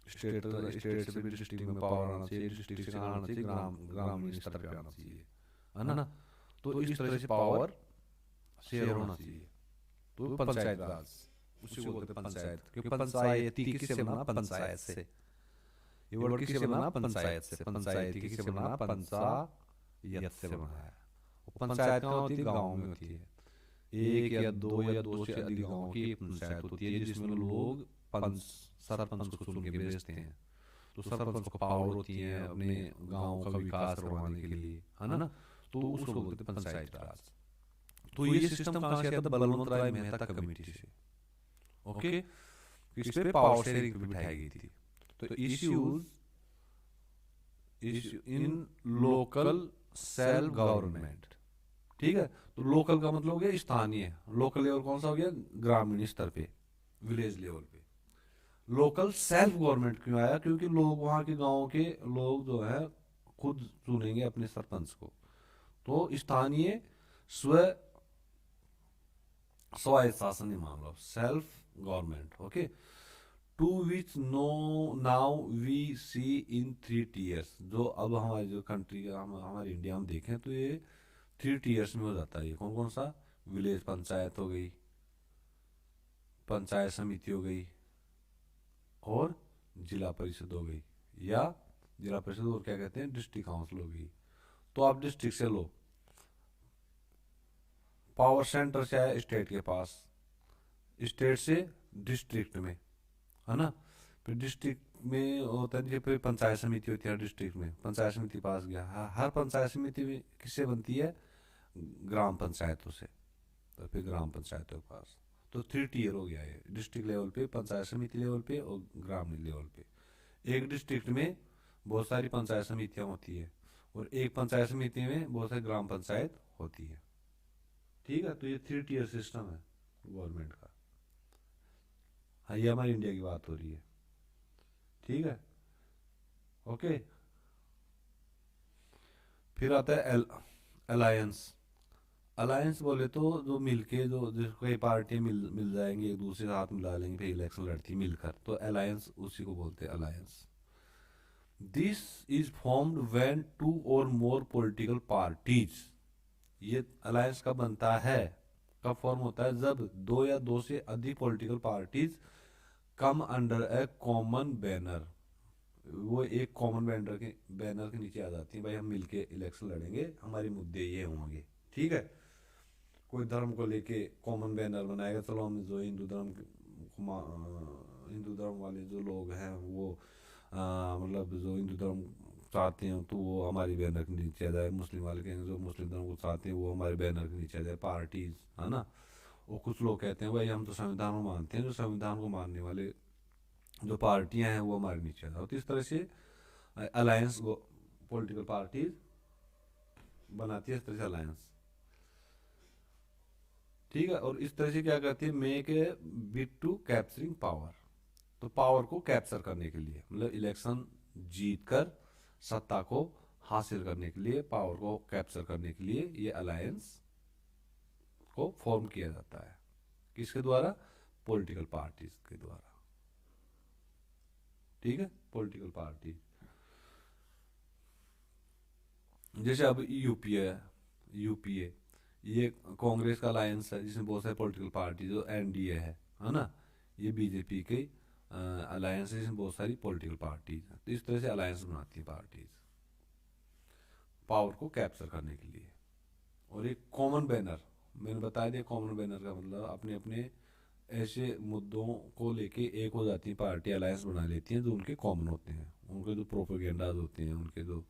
स्टेट स्टेट से भी डिस्ट्रिक्ट में पावर आना चाहिए, डिस्ट्रिक्ट से कहाँ आना चाहिए, ग्रामीण स्तर पे आना चाहिए, है ना। तो इस तरह से पावर शेयर होना चाहिए। तो पंचायत राज उसी को बोलते हैं पंचायत, क्योंकि पंचायती किससे बना, पंचायत से। ये वर्ड किससे बना, पंचायत से। पंचायती किससे बना, पंचायत से बना है। पंचायत कहाँ होती है, गाँव में होती है। एक या दो से अधिक गाँव की पंचायत होती है, जिसमें लोग सरपंच को चुन के भेजते हैं। तो सरपंच को पावर होती है अपने गांव का विकास करवाने के लिए, है ना। तो उसको बोलते हैं पंचायत राज। तो ये सिस्टम कहाँ से आता है, बलवंत राय मेहता कमेटी से। ओके, इस पे पावर शेयरिंग बिठाई गई थी। तो issues in local self government, ठीक है। तो लोकल का मतलब हो गया स्थानीय, लोकल लेवल कौन सा हो गया, ग्रामीण स्तर पे, विलेज लेवल पे। लोकल सेल्फ गवर्नमेंट क्यों आया, क्योंकि लोग वहां के गांव के लोग जो है खुद चुनेंगे अपने सरपंच को। तो स्थानीय स्वायत्त शासन ये मान लो, self government. Okay, to which now we see in 3 tiers। जो अब हमारी जो कंट्री का हमारे इंडिया में देखें तो ये 3 tiers में हो जाता है। ये कौन कौन सा, विलेज पंचायत हो गई, पंचायत समिति हो गई, और जिला परिषद हो गई, या जिला परिषद और क्या कहते हैं, डिस्ट्रिक्ट काउंसिल हो गई। तो आप डिस्ट्रिक्ट से लो, पावर सेंटर से आया स्टेट के पास, स्टेट से डिस्ट्रिक्ट में, है ना। फिर डिस्ट्रिक्ट में होता है, फिर पंचायत समिति होती है डिस्ट्रिक्ट में, पंचायत समिति पास गया। हर पंचायत समिति में किससे बनती है, ग्राम पंचायतों से। तो फिर ग्राम पंचायतों के पास, तो 3 tier हो गया ये, डिस्ट्रिक्ट लेवल पे, पंचायत समिति लेवल पे और ग्रामीण लेवल पे। एक डिस्ट्रिक्ट में बहुत सारी पंचायत समितियां होती है, और एक पंचायत समिति में बहुत सारी ग्राम पंचायत होती है, ठीक है। तो ये 3 tier सिस्टम है गवर्नमेंट का। हाँ, ये हमारी इंडिया की बात हो रही है, ठीक है। ओके, फिर आता है अलायंस। अलायंस बोले तो जो मिलके जो कई पार्टियां मिल जाएंगी, एक दूसरे हाथ मिला लेंगे, फिर इलेक्शन लड़ती मिलकर, तो अलायंस उसी को बोलते हैं alliance. This is formed when 2 or more political parties. ये अलायंस कब बनता है, कब फॉर्म होता है, जब 2 या 2 से अधिक पॉलिटिकल पार्टीज कम अंडर ए कॉमन बैनर। वो एक कॉमन बैनर के नीचे आ जाती है, भाई हम मिलके इलेक्शन लड़ेंगे, हमारे मुद्दे ये होंगे, ठीक है। कोई धर्म को लेके कॉमन बैनर बनाएगा, चलो हम जो हिंदू धर्म वाले जो लोग हैं वो मतलब जो हिंदू धर्म चाहते हैं तो वो हमारी बैनर के नीचे आ जाए, मुस्लिम वाले कहेंगे जो मुस्लिम धर्म को चाहते हैं वो हमारे बैनर के नीचे आ जाए, पार्टीज, है ना। और कुछ लोग कहते हैं भाई हम तो संविधान को मानते हैं, जो संविधान को मानने वाले जो पार्टियां हैं वो हमारे नीचे आ जाए। तो इस तरह से अलायंस पॉलिटिकल पार्टीज बनाती है, इस तरह से अलायंस, ठीक है। और इस तरह से क्या करती है, make a bid to capturing power. तो पावर को कैप्चर करने के लिए, मतलब इलेक्शन जीतकर सत्ता को हासिल करने के लिए, पावर को कैप्चर करने के लिए ये अलायंस को फॉर्म किया जाता है। किसके द्वारा, पॉलिटिकल पार्टीज के द्वारा, ठीक है, पॉलिटिकल पार्टी। जैसे अब यूपीए ये कांग्रेस का अलायंस है, जिसमें बहुत सारे पॉलिटिकल पार्टी, जो एनडीए है ना। ये बीजेपी के अलायंस है, जिसमें बहुत सारी पॉलिटिकल पार्टीज हैं। तो इस तरह से अलायंस बनाती है पार्टीज पावर को कैप्चर करने के लिए। और एक कॉमन बैनर, मैंने बताया दिया, कॉमन बैनर का मतलब अपने अपने ऐसे मुद्दों को लेके एक हो जाती है पार्टी, अलायंस बना लेती हैं जो उनके कॉमन होते हैं, उनके जो प्रोपेगेंडाज होते हैं, उनके जो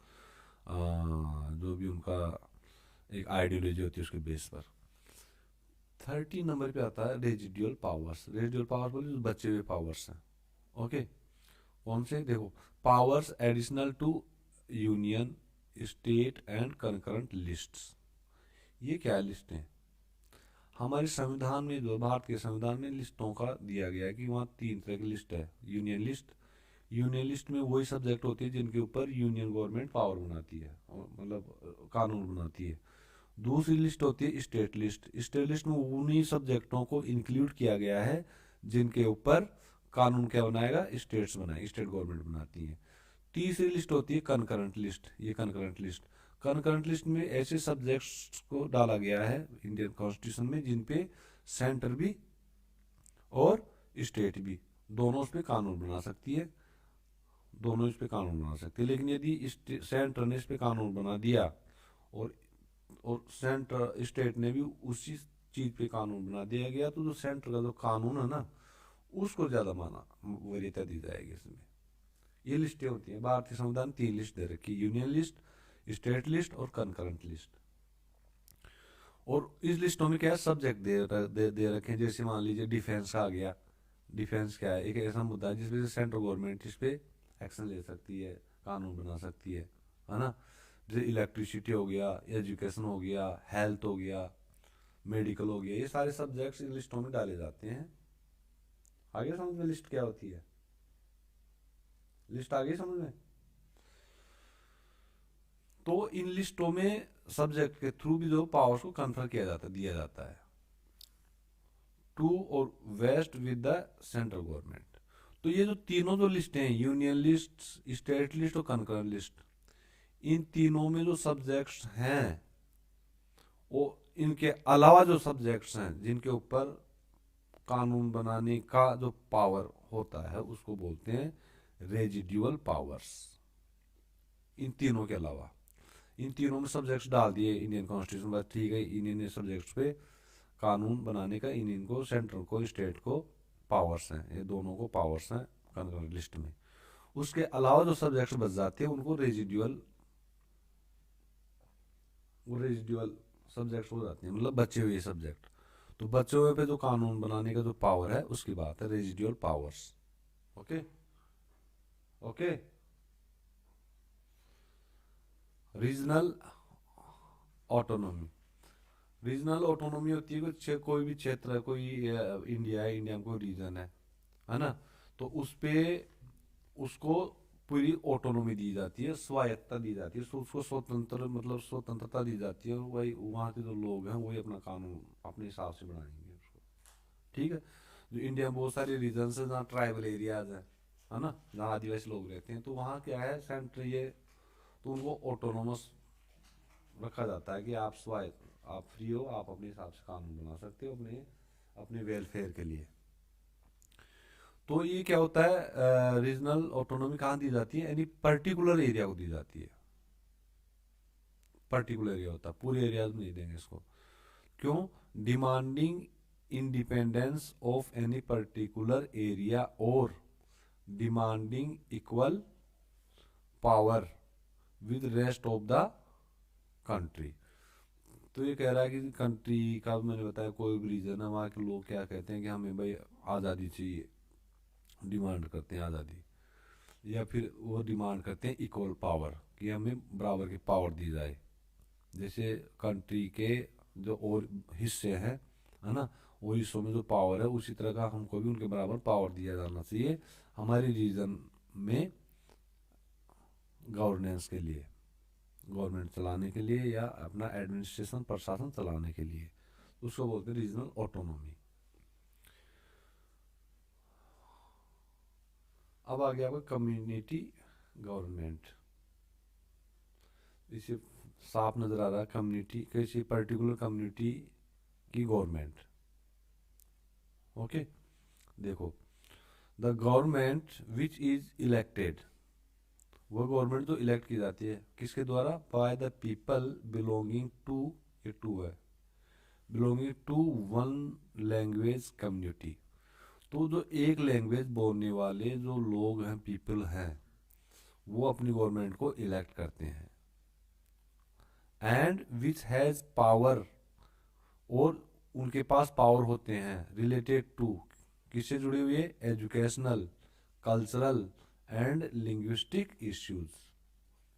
भी उनका एक आइडियोलॉजी होती है उसके बेस पर। 30 नंबर पे आता है रेजिडुअल पावर्स। रेजिडुअल पावर्स बोले जो बचे हुए पावर्स हैं, ओके। कौन से, देखो, powers additional to union, state and concurrent lists. ये क्या लिस्ट है, हमारे संविधान में, जो भारत के संविधान में लिस्टों का दिया गया है कि वहाँ 3 तरह की लिस्ट है। यूनियन लिस्ट में वही सब्जेक्ट होते हैं जिनके ऊपर यूनियन गवर्नमेंट पावर बनाती है, मतलब कानून बनाती है। दूसरी लिस्ट होती है स्टेट लिस्ट में उन्हीं सब्जेक्टों को इंक्लूड किया गया है जिनके ऊपर कानून क्या बनाएगा, स्टेट्स बनाएगी, स्टेट गवर्नमेंट बनाती है। तीसरी लिस्ट होती है कनकरेंट लिस्ट। ये कनकरेंट लिस्ट में ऐसे सब्जेक्ट्स को डाला गया है इंडियन कॉन्स्टिट्यूशन में जिन पे सेंटर भी और स्टेट भी दोनों उस पे कानून बना सकती है, दोनों इस पे कानून बना सकती है। लेकिन यदि सेंटर ने इस पे कानून बना दिया और सेंटर स्टेट ने भी उसी चीज पे कानून बना दिया गया, तो जो सेंटर का जो कानून है ना, उसको ज्यादा माना वरीयता दी जाएगी इसमें। ये लिस्टें होती हैं। भारतीय संविधान 3 लिस्ट दे रखी, यूनियन लिस्ट, स्टेट लिस्ट और कंकरेंट लिस्ट। और इस लिस्टों में क्या है, सब्जेक्ट दे रखे हैं। जैसे मान लीजिए डिफेंस का आ गया। डिफेंस क्या है, एक ऐसा मुद्दा है जिसपे सेंट्रल गवर्नमेंट इस पे एक्शन ले सकती है, कानून बना सकती है ना। जैसे इलेक्ट्रिसिटी हो गया, एजुकेशन हो गया, हेल्थ हो गया, मेडिकल हो गया, ये सारे सब्जेक्ट्स इन लिस्टों में डाले जाते हैं। आगे समझ में लिस्ट क्या होती है, लिस्ट आगे समझ में। तो इन लिस्टों में सब्जेक्ट के थ्रू भी जो पावर्स को कन्फर किया जाता, दिया जाता है टू और vest with the central government. तो ये जो तीनों जो लिस्टें हैं, यूनियन लिस्ट, स्टेट लिस्ट और कंकरेंट लिस्ट, इन तीनों में जो सब्जेक्ट्स हैं, वो इनके अलावा जो सब्जेक्ट्स हैं जिनके ऊपर कानून बनाने का जो पावर होता है उसको बोलते हैं रेजिड्यूअल पावर्स। इन तीनों के अलावा इन तीनों में सब्जेक्ट्स डाल दिए इंडियन कॉन्स्टिट्यूशन, बस ठीक है, इन सब्जेक्ट्स पे कानून बनाने का इनको सेंट्रल को स्टेट को पावर्स हैं, ये दोनों को पावर्स हैं कंकरेंट लिस्ट में। उसके अलावा जो सब्जेक्ट्स बच जाते हैं उनको रेजिड्यूअल सब्जेक्ट्स हो जाते हैं, मतलब बचे हुए सब्जेक्ट। तो बचे हुए पे जो कानून बनाने का जो पावर है उसकी बात है, residual powers. Okay okay. Regional autonomy, regional autonomy होती है कोई भी क्षेत्र है, कोई इंडिया है, इंडिया में कोई रीजन है ना, तो उस पे उसको पूरी ऑटोनॉमी दी जाती है, स्वायत्तता दी जाती है, उसको स्वतंत्र मतलब स्वतंत्रता दी जाती है, और वही वहाँ के जो लोग हैं वही अपना कानून अपने हिसाब से बनाएंगे उसको। ठीक है। जो इंडिया में बहुत सारे रीजन है जहाँ ट्राइबल एरियाज है ना, जहाँ आदिवासी लोग रहते हैं, तो वहाँ क्या है, सेंटर ये, तो उनको ऑटोनोमस रखा जाता है कि आप स्वायत्त, आप फ्री हो, आप अपने हिसाब से कानून बना सकते हो अपने अपने वेलफेयर के लिए। तो ये क्या होता है, रीजनल ऑटोनॉमी कहाँ दी जाती है, यानी पर्टिकुलर एरिया को दी जाती है। पर्टिकुलर एरिया होता है, पूरे एरियाज में नहीं देंगे इसको। क्यों, demanding independence of any particular area और demanding equal power with rest of the country. तो ये कह रहा है कि कंट्री का, मैंने बताया कोई भी रीजन है, वहाँ के लोग क्या कहते हैं कि हमें भाई आज़ादी चाहिए, डिमांड करते हैं आज़ादी, या फिर वो डिमांड करते हैं इक्वल पावर, कि हमें बराबर की पावर दी जाए। जैसे कंट्री के जो और हिस्से हैं है ना, वो हिस्सों में जो पावर है उसी तरह का हमको भी उनके बराबर पावर दिया जाना चाहिए हमारे रीजन में, गवर्नेंस के लिए, गवर्नमेंट चलाने के लिए, या अपना एडमिनिस्ट्रेशन प्रशासन चलाने के लिए। उसको बोलते हैं रीजनल ऑटोनॉमी। अब आ गया आपका कम्युनिटी गवर्नमेंट। इसे साफ नजर आ रहा है, कम्युनिटी, किसी पर्टिकुलर कम्युनिटी की गवर्नमेंट। ओके, देखो, the government which is elected, वो गवर्नमेंट जो इलेक्ट की जाती है किसके द्वारा, by the people belonging to, ये टू है, belonging to one language community. तो जो एक लैंग्वेज बोलने वाले जो लोग हैं, पीपल हैं, वो अपनी गवर्नमेंट को इलेक्ट करते हैं। एंड विच हैज पावर, और उनके पास पावर होते हैं, रिलेटेड टू, किससे जुड़े हुए, educational, cultural and linguistic issues.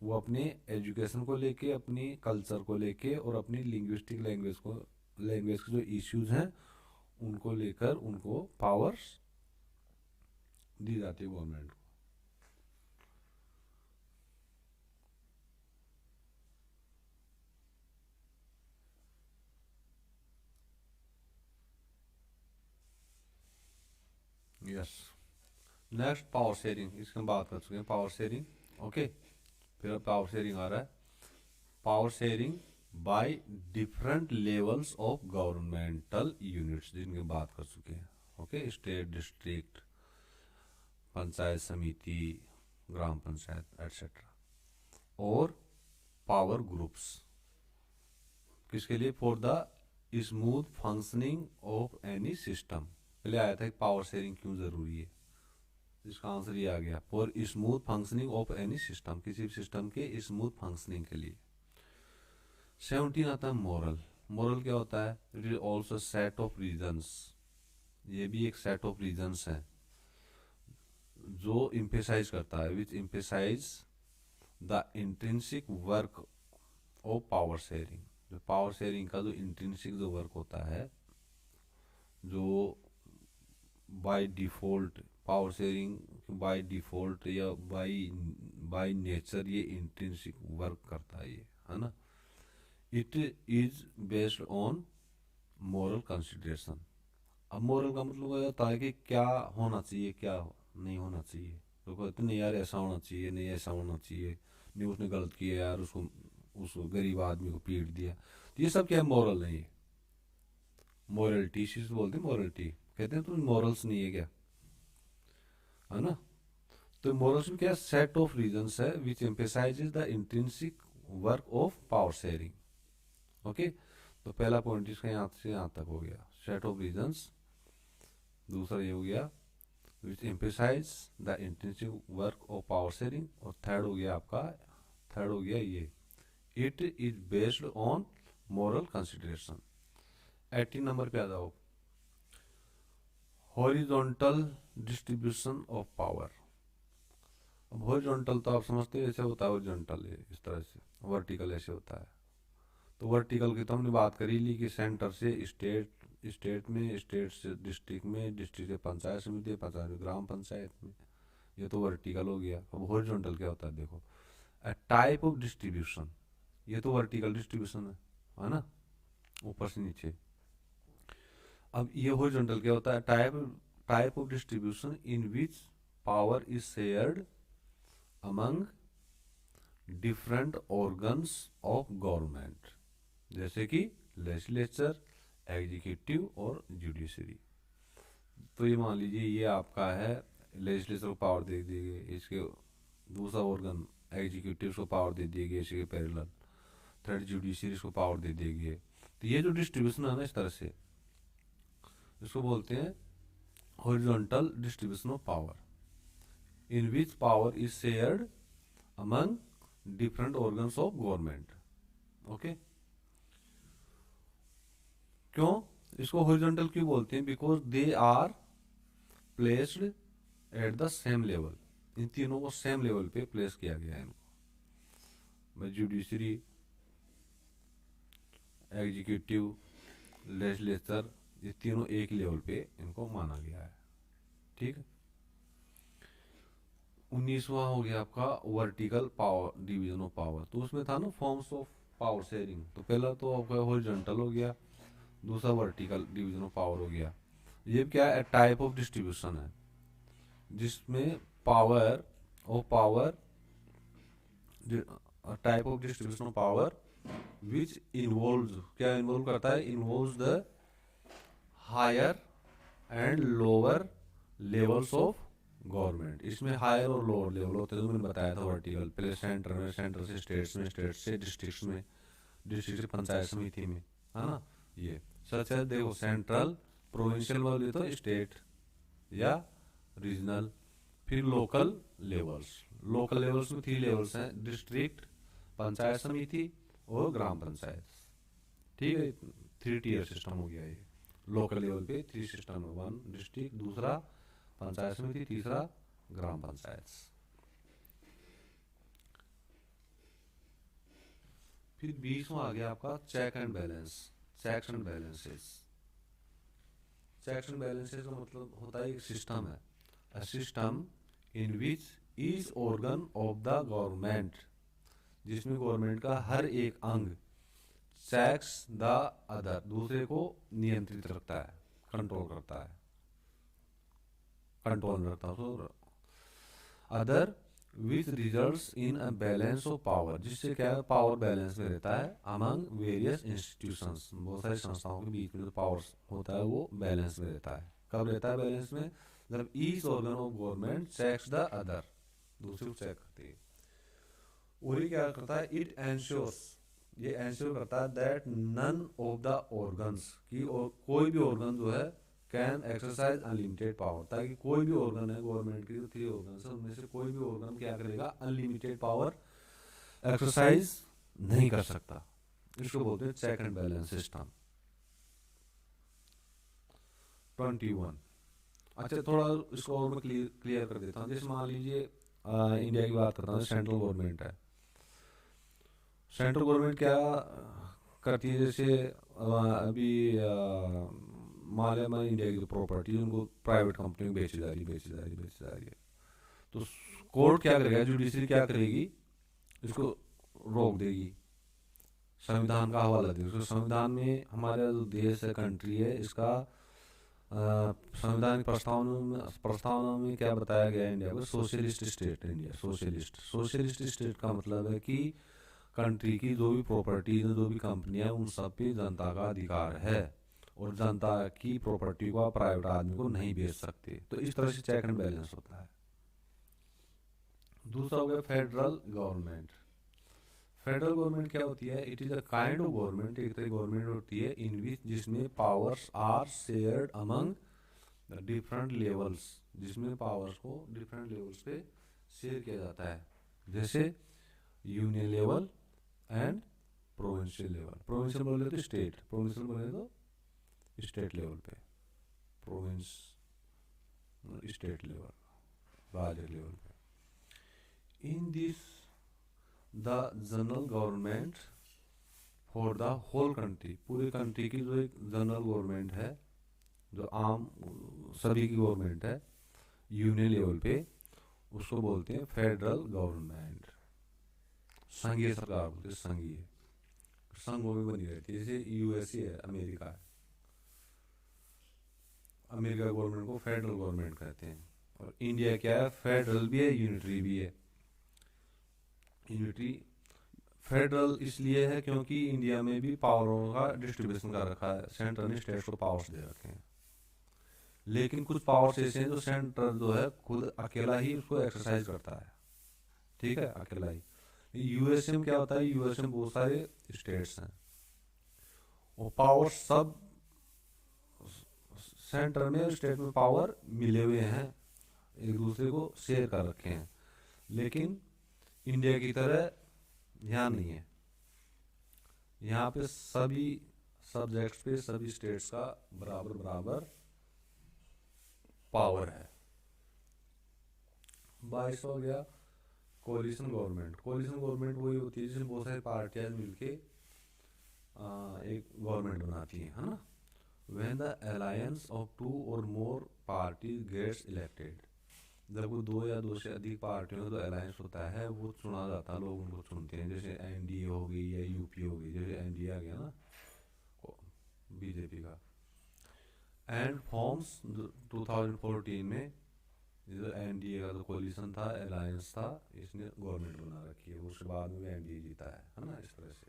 वो अपने एजुकेशन को लेके, अपनी कल्चर को लेके, और अपनी लिंग्विस्टिक लैंग्वेज के जो इश्यूज हैं उनको लेकर उनको पावर्स दी जाती है गवर्नमेंट को। यस, नेक्स्ट पावर शेयरिंग, इसकी हम बात कर चुके हैं, पावर शेयरिंग। ओके, फिर पावर शेयरिंग आ रहा है, power sharing by different levels of governmental units, जिनकी बात कर चुके हैं। ओके, स्टेट, डिस्ट्रिक्ट, पंचायत समिति, ग्राम पंचायत एटसेट्रा। और पावर ग्रुप्स, किसके लिए? For the smooth functioning of any system. पहले आया था कि पावर शेयरिंग क्यों जरूरी है, इसका आंसर ये आ गया, for smooth functioning of any system, किसी भी सिस्टम के स्मूथ फंक्शनिंग के लिए। 17 आता है मोरल। मोरल क्या होता है? It is also set of reasons, ये भी एक सेट ऑफ रीजन्स है जो इम्पेसाइज करता है, which emphasize the intrinsic work of power sharing. जो पावर शेयरिंग का जो इंट्रिंसिक जो वर्क होता है, जो by default power sharing by default या बाय नेचर ये इंट्रिंसिक वर्क करता है, ये है ना। It is based on moral consideration. अब मोरल का मतलब ये होता है कि क्या होना चाहिए, क्या नहीं होना चाहिए। तो कहते नहीं यार ऐसा होना चाहिए, नहीं ऐसा होना चाहिए, नहीं उसने गलत किया यार, उसको उस गरीब आदमी को पीट दिया। तो ये सब क्या है? मोरल नहीं है, मोरलिटी इसी से बोलते हैं मोरलिटी। कहते हैं तुम मोरल्स नहीं है क्या, है ना। तो मोरल्स में क्या? सेट ऑफ रीजंस है which emphasizes the intrinsic work of power sharing. Okay, तो पहला पॉइंट इसका यहाँ से यहाँ तक हो गया, सेट ऑफ रीजंस। दूसरा ये हो गया which emphasize the intrinsic work of power sharing. और थर्ड हो गया आपका, थर्ड हो गया ये, it is based on moral consideration. 18 नंबर पे आ जाओ, हॉरिजॉन्टल डिस्ट्रीब्यूशन ऑफ पावर। अब हॉरिजॉन्टल तो आप समझते हैं ऐसे होता है, हॉरिजॉन्टल इस तरह से, वर्टिकल ऐसे होता है। तो वर्टिकल की तो हमने बात करी ली कि सेंटर से स्टेट, स्टेट में, स्टेट से डिस्ट्रिक्ट में, डिस्ट्रिक्ट से पंचायत समिति, पंचायत से ग्राम पंचायत में, ये तो वर्टिकल हो गया। अब हॉरिजॉन्टल क्या होता है? देखो, अ टाइप ऑफ डिस्ट्रीब्यूशन, ये तो वर्टिकल डिस्ट्रीब्यूशन है ना, ऊपर से नीचे। अब ये हॉरिजॉन्टल क्या होता है? Type of distribution in which power is shared among different organs of government, जैसे कि लेजिस्लेचर, एग्जीक्यूटिव और जुडिशरी। तो ये मान लीजिए ये आपका है, लेजिस्लेचर को पावर दे दी गई, इसके दूसरा ऑर्गन एग्जीक्यूटिव को पावर दे दी गई इसके पैरेलल, थर्ड जुडिशरी को पावर दे दी गई। तो ये जो डिस्ट्रीब्यूशन है ना इस तरह से, इसको बोलते हैं horizontal distribution of power, in which power is shared among different organs of government. Okay, क्यों इसको हॉरिजॉन्टल क्यों बोलते हैं? Because they are placed at the same level, इन तीनों को सेम लेवल पे प्लेस किया गया है इनको। जुडिशरी, एग्जीक्यूटिव, लेजिस्लेचर, ये तीनों एक लेवल पे इनको माना गया है। ठीक है, 19वां हो गया आपका vertical power, division of power. तो उसमें था ना फॉर्म्स ऑफ पावर शेयरिंग, तो पहला तो आपका हॉरिजॉन्टल हो गया, दूसरा वर्टिकल डिवीजन ऑफ पावर हो गया। ये क्या है? टाइप ऑफ डिस्ट्रीब्यूशन है जिसमें power of power, type of distribution of power which involves, क्या इन्वॉल्व करता है? Involves the higher and lower levels of government. इसमें हायर और लोअर लेवल होते हैं, तो मैंने बताया था वर्टिकल, पहले सेंटर में, सेंटर से स्टेट्स में, स्टेट से डिस्ट्रिक्ट में, डिस्ट्रिक्ट से पंचायत समिति में, है ना। ये सच है, देखो सेंट्रल, प्रोविंशियल वाले तो स्टेट या रीजनल, फिर लोकल लेवल्स। लोकल लेवल्स में 3 लेवल्स हैं, डिस्ट्रिक्ट, पंचायत समिति और ग्राम पंचायत। ठीक है, 3 टीयर सिस्टम हो गया ये। लोकल लेवल पे 3 सिस्टम है, 1 डिस्ट्रिक्ट, दूसरा पंचायत समिति, तीसरा ग्राम पंचायत। फिर 20वां आ गया आपका check and balance, checks and balances. Checks and balances का मतलब होता है एक सिस्टम है, a system in which each organ of the government, जिसमें गवर्नमेंट का हर एक अंग चेक्स द अदर, दूसरे को नियंत्रित रखता है, कंट्रोल करता है, कंट्रोल रखता है, other which results in a balance of power, जिससे क्या पावर बैलेंस में रहता है अमंग वेरियस इंस्टीट्यूशंस, बहुत सारी संस्थाओं के बीच में जो पावर होता है वो बैलेंस में रहता है। कब रहता है बैलेंस में? जब each organ of government checks the other, दूसरे को चेक करती है। और ये क्या करता है? इट एंश्योर्स, ये एंश्योर करता है that none of the organs, की कोई भी ऑर्गन जो है कैन एक्सरसाइज अनलिमिटेड पावर, ताकि कोई भी ऑर्गन है गवर्नमेंट की जो 3 ऑर्गन है उनमें से कोई भी ऑर्गन क्या करेगा? अनलिमिटेड पावर एक्सरसाइज नहीं कर सकता। इसको बोलते हैं चेक एंड बैलेंस सिस्टम। 21। अच्छा, थोड़ा इसको और मैं क्लियर कर देता हूँ। जैसे मान लीजिए इंडिया की बात करता हूँ, सेंट्रल गवर्नमेंट है। सेंट्रल गवर्नमेंट क्या करती है? जैसे अभी मान लिया मैं इंडिया की प्रॉपर्टी उनको प्राइवेट कंपनी में बेची जा रही है, तो कोर्ट क्या करेगा? जुडिशरी क्या करेगी? इसको रोक देगी, संविधान का हवाला देगी। तो संविधान में हमारा जो देश है, कंट्री है, इसका संविधान प्रस्तावना में क्या बताया गया है? इंडिया को सोशलिस्ट स्टेट है। इंडिया सोशलिस्ट स्टेट का मतलब है कि कंट्री की जो भी प्रॉपर्टी जो भी कंपनियां है उन सब पे जनता का अधिकार है, और जनता की प्रॉपर्टी को प्राइवेट आदमी को नहीं बेच सकते। तो इस तरह से चेक एंड बैलेंस होता है। दूसरा हो गया फेडरल गवर्नमेंट। फेडरल गवर्नमेंट क्या होती है? It is a kind of government, एक तरह गवर्नमेंट होती है इन विच, जिसमें powers are shared among the different levels, जिसमें पावर्स को डिफरेंट लेवल्स पे शेयर किया जाता है। जैसे union level and provincial level. Provincial बोले तो स्टेट, प्रोविंशियल बोले तो स्टेट लेवल पे, प्रोविंस स्टेट लेवल, राज्य लेवल पे। In this the general government for the whole country, पूरी कंट्री की जो एक जनरल गवर्नमेंट है, जो आम सभी की गवर्नमेंट है यूनियन लेवल पे, उसको बोलते हैं फेडरल गवर्नमेंट। संघीय सरकार बोलते हैं, संघीय, संघों में बनी रहती है। जैसे यूएसए है, अमेरिका है, अमेरिका गवर्नमेंट को फेडरल गवर्नमेंट कहते हैं। और इंडिया क्या है? फेडरल भी है, यूनिटरी भी है। यूनिटरी फेडरल इसलिए है क्योंकि इंडिया में भी पावरों का डिस्ट्रीब्यूशन कर रखा है, सेंटर ने स्टेट्स को पावर्स दे रखे हैं। लेकिन कुछ पावर्स ऐसे हैं जो सेंटर जो है खुद अकेला ही उसको एक्सरसाइज करता है, ठीक है, अकेला ही। यूएसए में क्या होता है? यूएसए में बहुत सारे स्टेट्स हैं और पावर सब सेंटर में और स्टेट में पावर मिले हुए हैं, एक दूसरे को शेयर कर रखे हैं। लेकिन इंडिया की तरह यहाँ नहीं है। यहाँ पे सभी सब्जेक्ट्स पे सभी स्टेट्स का बराबर बराबर पावर है। 22 हो गया कोलिशन गवर्नमेंट। कोलिशन गवर्नमेंट वही होती है जिसमें बहुत सारी पार्टियां मिलके एक गवर्नमेंट बनाती है ना। When the alliance of 2 or more parties gets elected, जब कोई 2 या 2 से अधिक पार्टियों का जो अलायंस होता है वो चुना जाता है, लोग उनको चुनते हैं। जैसे एनडीए हो गई या यूपी हो गई, जैसे एनडीए आ गया ना बीजेपी का। एंड फॉर्म्स 2014 में जो एनडीए का जो कोलिशन था, अलायंस था, इसने गवर्नमेंट बना रखी है। उसके बाद में एनडीए जीता है ना, इस तरह से।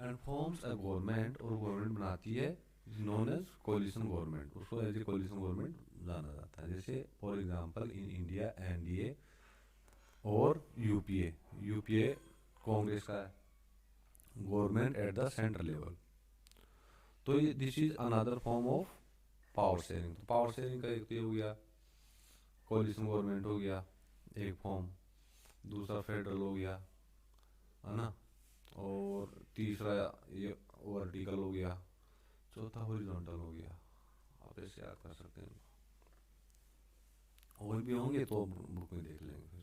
एंड फॉर्म्स अ गवर्नमेंट, और गवर्नमेंट बनाती है नोन एज कोलिशन गवर्नमेंट, उसको एज ए कोलिशन गवर्नमेंट जाना जाता है। जैसे for example in India NDA और यूपीए, यूपीए कांग्रेस का government at the central level. तो ये this is another form of power sharing. तो पावर शेयरिंग का एक तो ये हो गया, कोलिशन गवर्नमेंट हो गया एक फॉर्म, दूसरा फेडरल हो गया है ना, और तीसरा ये वर्टिकल हो गया, चौथा हॉरिजॉन्टल हो गया। आप ऐसे याद कर सकते हैं, और भी होंगे तो बुक में देख लेंगे।